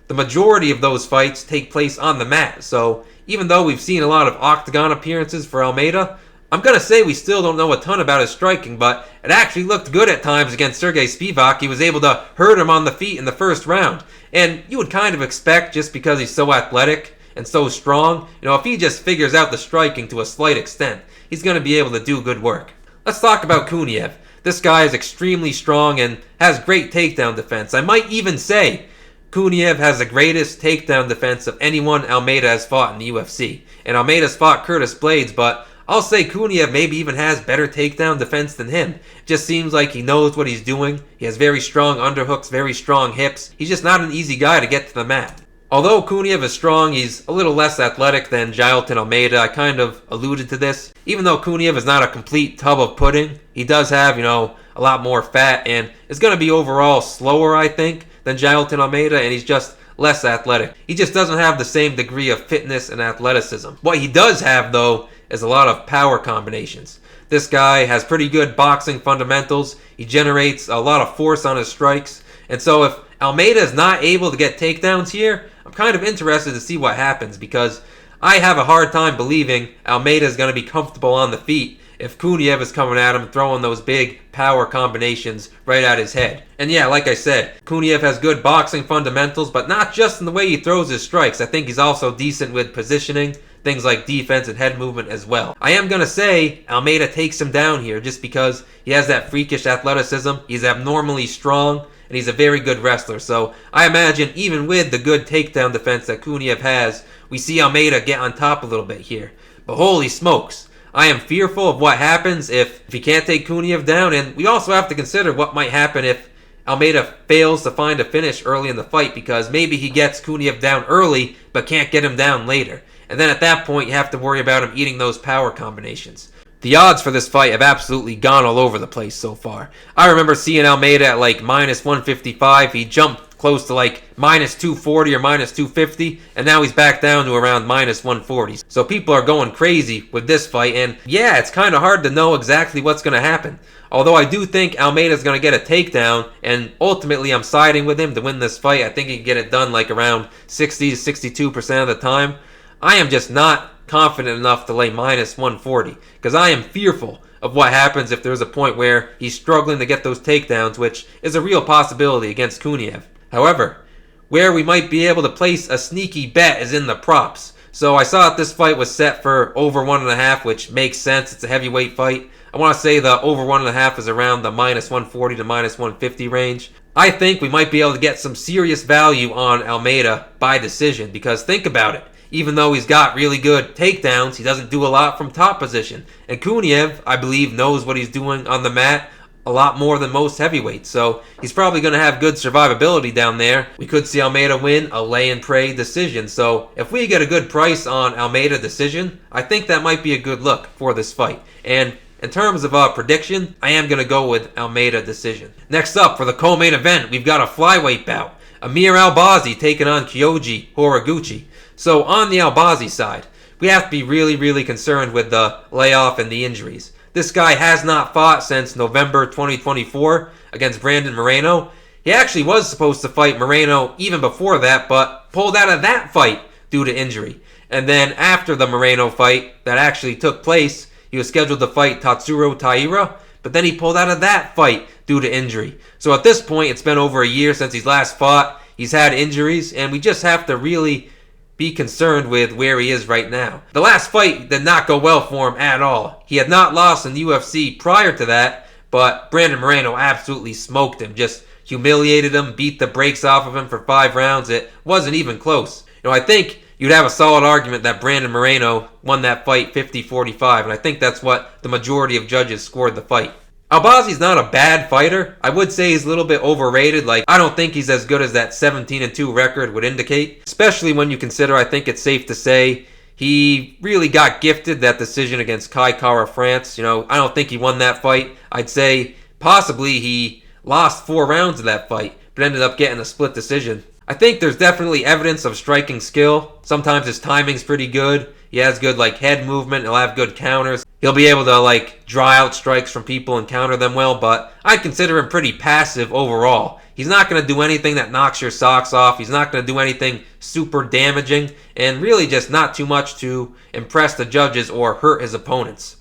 the majority of those fights take place on the mat. So even though we've seen a lot of octagon appearances for Almeida, I'm going to say we still don't know a ton about his striking, but it actually looked good at times against Sergey Spivak. He was able to hurt him on the feet in the first round. And you would kind of expect, just because he's so athletic and so strong, if he just figures out the striking to a slight extent, he's going to be able to do good work. Let's talk about Kuniev. This guy is extremely strong and has great takedown defense. I might even say Kuniev has the greatest takedown defense of anyone Almeida has fought in the UFC. And Almeida's fought Curtis Blades, but I'll say Kuniev maybe even has better takedown defense than him. It just seems like he knows what he's doing. He has very strong underhooks, very strong hips. He's just not an easy guy to get to the mat. Although Kuniev is strong, he's a little less athletic than Jailton Almeida. I kind of alluded to this. Even though Kuniev is not a complete tub of pudding, he does have, a lot more fat and is going to be overall slower, I think, than Jailton Almeida, and he's just less athletic. He just doesn't have the same degree of fitness and athleticism. What he does have, though, is a lot of power combinations. This guy has pretty good boxing fundamentals. He generates a lot of force on his strikes. And so if Almeida is not able to get takedowns here, I'm kind of interested to see what happens, because I have a hard time believing Almeida is going to be comfortable on the feet if Kuniev is coming at him throwing those big power combinations right at his head. And yeah, like I said, Kuniev has good boxing fundamentals, but not just in the way he throws his strikes. I think he's also decent with positioning, things like defense and head movement as well. I am going to say Almeida takes him down here just because he has that freakish athleticism. He's abnormally strong, and he's a very good wrestler. So I imagine even with the good takedown defense that Kuniev has, we see Almeida get on top a little bit here. But holy smokes, I am fearful of what happens if he can't take Kuniev down, and we also have to consider what might happen if Almeida fails to find a finish early in the fight, because maybe he gets Kuniev down early but can't get him down later. And then at that point, you have to worry about him eating those power combinations. The odds for this fight have absolutely gone all over the place so far. I remember seeing Almeida at like minus 155. He jumped close to like minus 240 or minus 250, and now he's back down to around minus 140. So people are going crazy with this fight, and yeah, it's kind of hard to know exactly what's going to happen. Although I do think Almeida's going to get a takedown, and ultimately I'm siding with him to win this fight. I think he can get it done like around 60 to 62% of the time. I am just not confident enough to lay minus 140, because I am fearful of what happens if there's a point where he's struggling to get those takedowns, which is a real possibility against Kuniev. However, where we might be able to place a sneaky bet is in the props. So I saw that this fight was set for over 1.5, which makes sense. It's a heavyweight fight. I want to say the over 1.5 is around the minus 140 to minus 150 range. I think we might be able to get some serious value on Almeida by decision, because think about it. Even though he's got really good takedowns, he doesn't do a lot from top position. And Kuniev, I believe, knows what he's doing on the mat a lot more than most heavyweights. So he's probably going to have good survivability down there. We could see Almeida win a lay-and-pray decision. So if we get a good price on Almeida decision, I think that might be a good look for this fight. And in terms of a prediction, I am going to go with Almeida decision. Next up, for the co-main event, we've got a flyweight bout. Amir Albazi taking on Kyoji Horiguchi. So on the Albazi side, we have to be really concerned with the layoff and the injuries. This guy has not fought since November 2024 against Brandon Moreno. He actually was supposed to fight Moreno even before that, but pulled out of that fight due to injury. And then after the Moreno fight that actually took place, he was scheduled to fight Tatsuro Taira, but then he pulled out of that fight due to injury. So at this point, it's been over a year since he's last fought. He's had injuries, and we just have to really be concerned with where he is right now. The last fight did not go well for him at all. He had not lost in the UFC prior to that, but Brandon Moreno absolutely smoked him, just humiliated him, beat the brakes off of him for 5 rounds. It wasn't even close. I think you'd have a solid argument that Brandon Moreno won that fight 50-45, and I think that's what the majority of judges scored the fight. Albazi's not a bad fighter. I would say he's a little bit overrated. I don't think he's as good as that 17-2 record would indicate, especially when you consider, I think it's safe to say, he really got gifted that decision against Kai Kara-France. I don't think he won that fight. I'd say possibly he lost 4 rounds of that fight, but ended up getting a split decision. I think there's definitely evidence of striking skill. Sometimes his timing's pretty good. He has good head movement. He'll have good counters. He'll be able to draw out strikes from people and counter them well, but I'd consider him pretty passive overall. He's not going to do anything that knocks your socks off. He's not going to do anything super damaging, and really just not too much to impress the judges or hurt his opponents.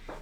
I'm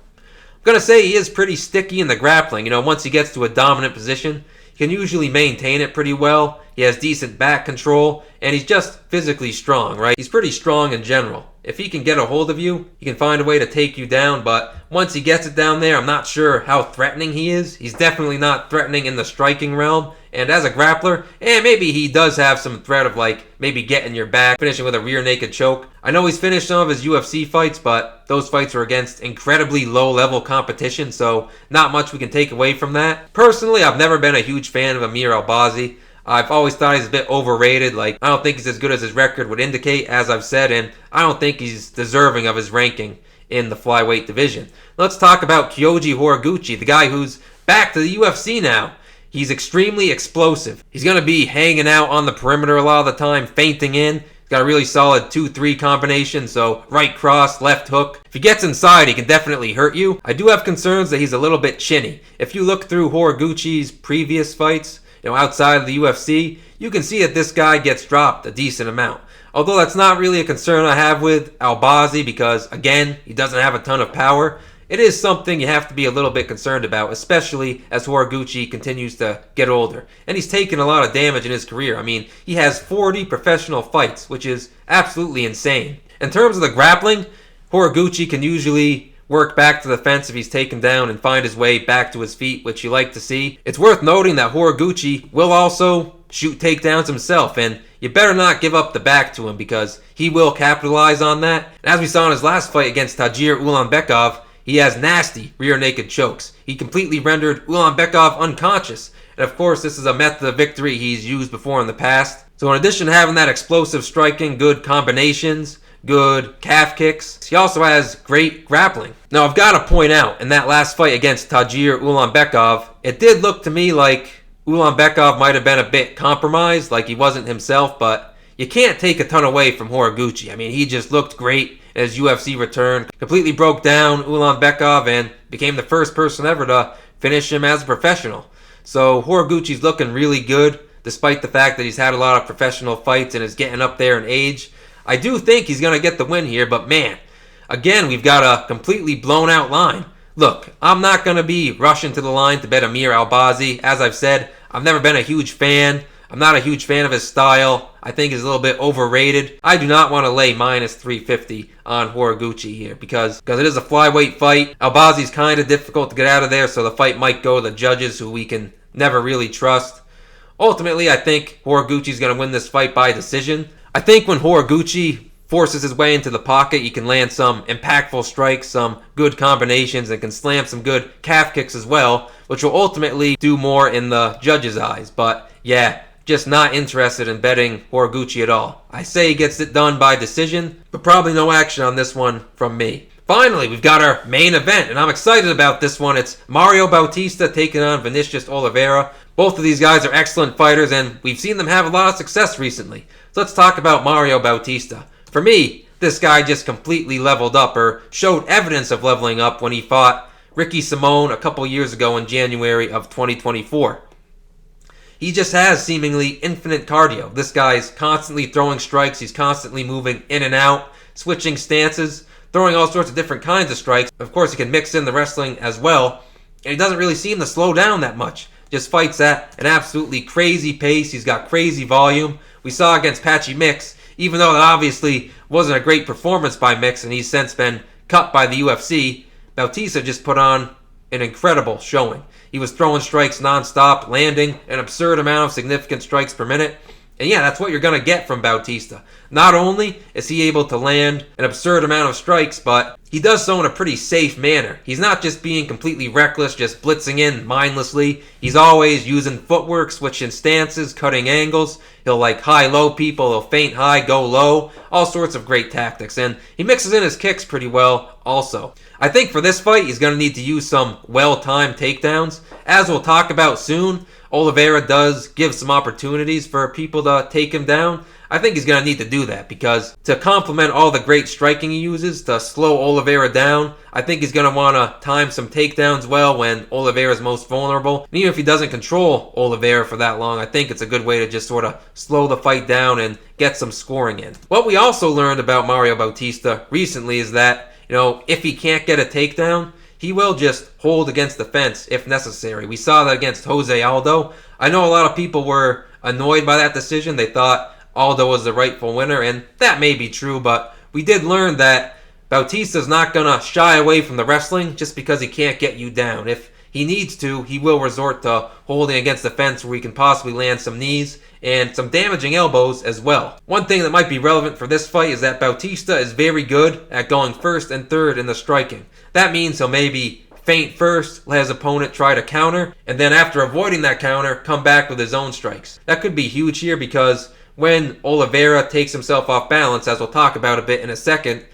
going to say he is pretty sticky in the grappling. Once he gets to a dominant position, he can usually maintain it pretty well. He has decent back control, and he's just physically strong, right? He's pretty strong in general. If he can get a hold of you, he can find a way to take you down, but once he gets it down there, I'm not sure how threatening he is. He's definitely not threatening in the striking realm, and as a grappler, maybe he does have some threat of maybe getting your back, finishing with a rear naked choke. I know he's finished some of his UFC fights, but those fights were against incredibly low-level competition, so not much we can take away from that. Personally, I've never been a huge fan of Amir Albazi. I've always thought he's a bit overrated. I don't think he's as good as his record would indicate, as I've said, and I don't think he's deserving of his ranking in the flyweight division. Let's talk about Kyoji Horiguchi, the guy who's back to the UFC now. He's extremely explosive. He's going to be hanging out on the perimeter a lot of the time, feinting in. He's got a really solid 2-3 combination, so right cross, left hook. If he gets inside, he can definitely hurt you. I do have concerns that he's a little bit chinny. If you look through Horiguchi's previous fights, outside of the UFC, you can see that this guy gets dropped a decent amount. Although that's not really a concern I have with Albazi because, again, he doesn't have a ton of power. It is something you have to be a little bit concerned about, especially as Horiguchi continues to get older. And he's taken a lot of damage in his career. He has 40 professional fights, which is absolutely insane. In terms of the grappling, Horiguchi can usually work back to the fence if he's taken down and find his way back to his feet, which you like to see. It's worth noting that Horiguchi will also shoot takedowns himself, and you better not give up the back to him because he will capitalize on that. And as we saw in his last fight against Tagir Ulanbekov, he has nasty rear naked chokes. He completely rendered Ulanbekov unconscious. And of course, this is a method of victory he's used before in the past. So in addition to having that explosive striking, good combinations, good calf kicks, he also has great grappling. Now, I've got to point out, in that last fight against Tagir Ulanbekov, it did look to me like Ulanbekov might have been a bit compromised, like he wasn't himself, but you can't take a ton away from Horiguchi. He just looked great in his UFC return, completely broke down Ulanbekov, and became the first person ever to finish him as a professional. So Horiguchi's looking really good, despite the fact that he's had a lot of professional fights and is getting up there in age. I do think he's going to get the win here, but man, Again, we've got a completely blown out line. Look, I'm not going to be rushing to the line to bet Amir Albazi. As I've said, I've never been a huge fan. I'm not a huge fan of his style. I think he's a little bit overrated. I do not want to lay minus 350 on Horiguchi here because it is a flyweight fight. Albazi's kind of difficult to get out of there, so the fight might go to the judges who we can never really trust. Ultimately, I think Horiguchi's going to win this fight by decision. I think when Horiguchi forces his way into the pocket, he can land some impactful strikes, some good combinations, and can slam some good calf kicks as well, which will ultimately do more in the judges' eyes. But yeah, just not interested in betting Horiguchi at all. I say he gets it done by decision, but probably no action on this one from me. Finally, we've got our main event, and I'm excited about this one. It's Mario Bautista taking on Vinicius Oliveira. Both of these guys are excellent fighters, and we've seen them have a lot of success recently. So let's talk about Mario Bautista. For me, this guy just completely leveled up, or showed evidence of leveling up when he fought Ricky Simón a couple years ago in January of 2024. He just has seemingly infinite cardio. This guy's constantly throwing strikes. He's constantly moving in and out, switching stances, throwing all sorts of different kinds of strikes. Of course, he can mix in the wrestling as well. And he doesn't really seem to slow down that much. Just fights at an absolutely crazy pace. He's got crazy volume. We saw against Patchy Mix, even though that obviously wasn't a great performance by Mix and he's since been cut by the UFC, Bautista just put on an incredible showing. He was throwing strikes nonstop, landing an absurd amount of significant strikes per minute. And yeah, that's what you're going to get from Bautista. Not only is he able to land an absurd amount of strikes, but he does so in a pretty safe manner. He's not just being completely reckless, just blitzing in mindlessly. He's always using footwork, switching stances, cutting angles. He'll high-low people, he'll feint high, go low. All sorts of great tactics. And he mixes in his kicks pretty well also. I think for this fight, he's going to need to use some well-timed takedowns. As we'll talk about soon, Oliveira does give some opportunities for people to take him down. I think he's going to need to do that because to complement all the great striking he uses to slow Oliveira down, I think he's going to want to time some takedowns well when Oliveira is most vulnerable. And even if he doesn't control Oliveira for that long, I think it's a good way to just sort of slow the fight down and get some scoring in. What we also learned about Mario Bautista recently is that, if he can't get a takedown, he will just hold against the fence if necessary. We saw that against Jose Aldo. I know a lot of people were annoyed by that decision. They thought Aldo was the rightful winner, and that may be true, but we did learn that Bautista's not going to shy away from the wrestling just because he can't get you down. If he needs to, he will resort to holding against the fence where he can possibly land some knees and some damaging elbows as well. One thing that might be relevant for this fight is that Bautista is very good at going first and third in the striking. That means he'll maybe feint first, let his opponent try to counter, and then after avoiding that counter, come back with his own strikes. That could be huge here because when Oliveira takes himself off balance, as we'll talk about a bit in a second,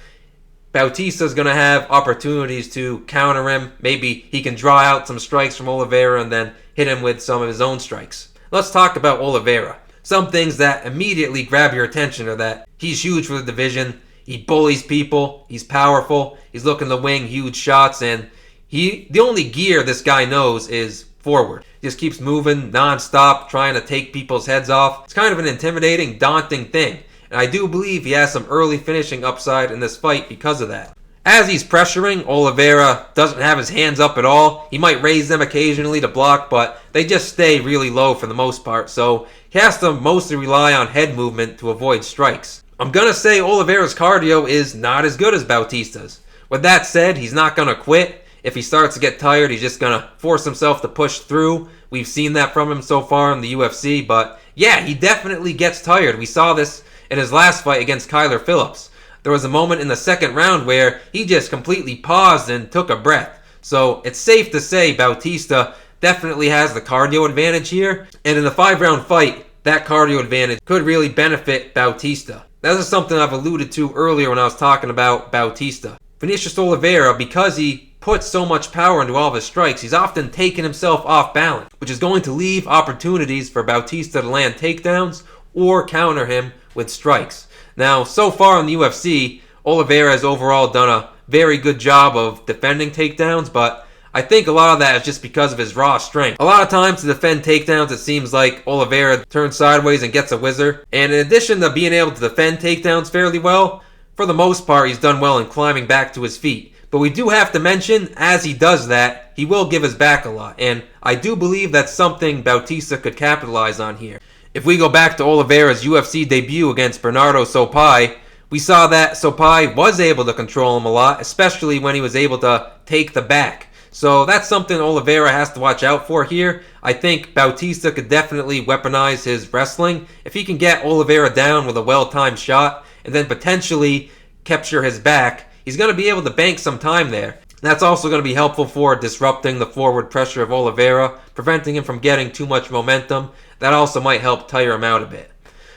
Bautista's going to have opportunities to counter him. Maybe he can draw out some strikes from Oliveira and then hit him with some of his own strikes. Let's talk about Oliveira. Some things that immediately grab your attention are that he's huge for the division. He bullies people. He's powerful. He's looking to wing huge shots. And the only gear this guy knows is forward. He just keeps moving nonstop, trying to take people's heads off. It's kind of an intimidating, daunting thing. And I do believe he has some early finishing upside in this fight because of that. As he's pressuring, Oliveira doesn't have his hands up at all. He might raise them occasionally to block, but they just stay really low for the most part. So he has to mostly rely on head movement to avoid strikes. I'm going to say Oliveira's cardio is not as good as Bautista's. With that said, he's not going to quit. If he starts to get tired, he's just going to force himself to push through. We've seen that from him so far in the UFC, but yeah, he definitely gets tired. We saw this in his last fight against Kyler Phillips. There was a moment in the second round where he just completely paused and took a breath. So it's safe to say Bautista definitely has the cardio advantage here. And in the 5-round fight, that cardio advantage could really benefit Bautista. That is something I've alluded to earlier when I was talking about Bautista. Vinicius Oliveira, because he puts so much power into all of his strikes, he's often taken himself off balance, which is going to leave opportunities for Bautista to land takedowns or counter him with strikes. Now, so far in the UFC, Oliveira has overall done a very good job of defending takedowns, but I think a lot of that is just because of his raw strength. A lot of times to defend takedowns, it seems like Oliveira turns sideways and gets a whizzer. And in addition to being able to defend takedowns fairly well, for the most part, he's done well in climbing back to his feet. But we do have to mention, as he does that, he will give his back a lot. And I do believe that's something Bautista could capitalize on here. If we go back to Oliveira's UFC debut against Bernardo Sopai, we saw that Sopai was able to control him a lot, especially when he was able to take the back. So that's something Oliveira has to watch out for here. I think Bautista could definitely weaponize his wrestling. If he can get Oliveira down with a well-timed shot and then potentially capture his back, he's going to be able to bank some time there. That's also going to be helpful for disrupting the forward pressure of Oliveira, preventing him from getting too much momentum. That also might help tire him out a bit.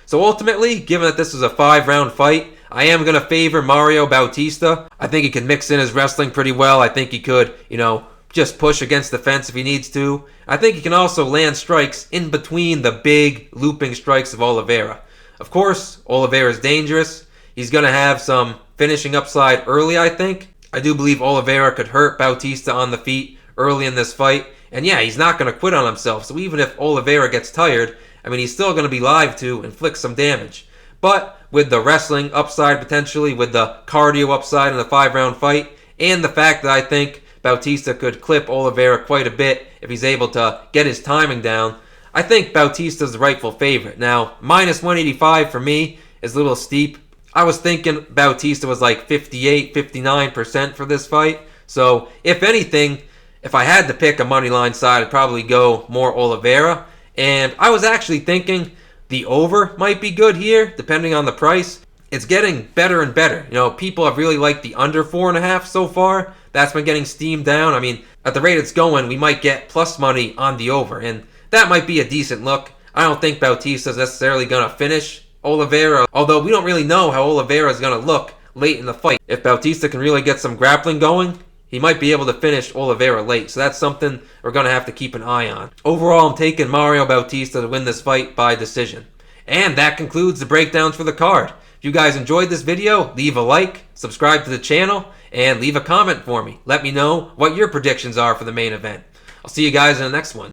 So ultimately, given that this is a 5-round fight, I am going to favor Mario Bautista. I think he can mix in his wrestling pretty well. I think he could, just push against the fence if he needs to. I think he can also land strikes in between the big looping strikes of Oliveira. Of course, Oliveira is dangerous. He's going to have some finishing upside early, I think. I do believe Oliveira could hurt Bautista on the feet early in this fight. And yeah, he's not going to quit on himself. So even if Oliveira gets tired, he's still going to be live to inflict some damage. But with the wrestling upside potentially, with the cardio upside in the 5-round fight, and the fact that I think Bautista could clip Oliveira quite a bit if he's able to get his timing down, I think Bautista's the rightful favorite. Now, minus 185 for me is a little steep. I was thinking Bautista was like 58, 59% for this fight. So, if anything, if I had to pick a money line side, I'd probably go more Oliveira. And I was actually thinking the over might be good here, depending on the price. It's getting better and better. People have really liked the under 4.5 so far. That's been getting steamed down. At the rate it's going, we might get plus money on the over. And that might be a decent look. I don't think Bautista's necessarily going to finish Oliveira, although we don't really know how Oliveira is going to look late in the fight. If Bautista can really get some grappling going, he might be able to finish Oliveira late. So that's something we're going to have to keep an eye on. Overall, I'm taking Mario Bautista to win this fight by decision. And that concludes the breakdowns for the card. If you guys enjoyed this video, leave a like, subscribe to the channel, and leave a comment for me. Let me know what your predictions are for the main event. I'll see you guys in the next one.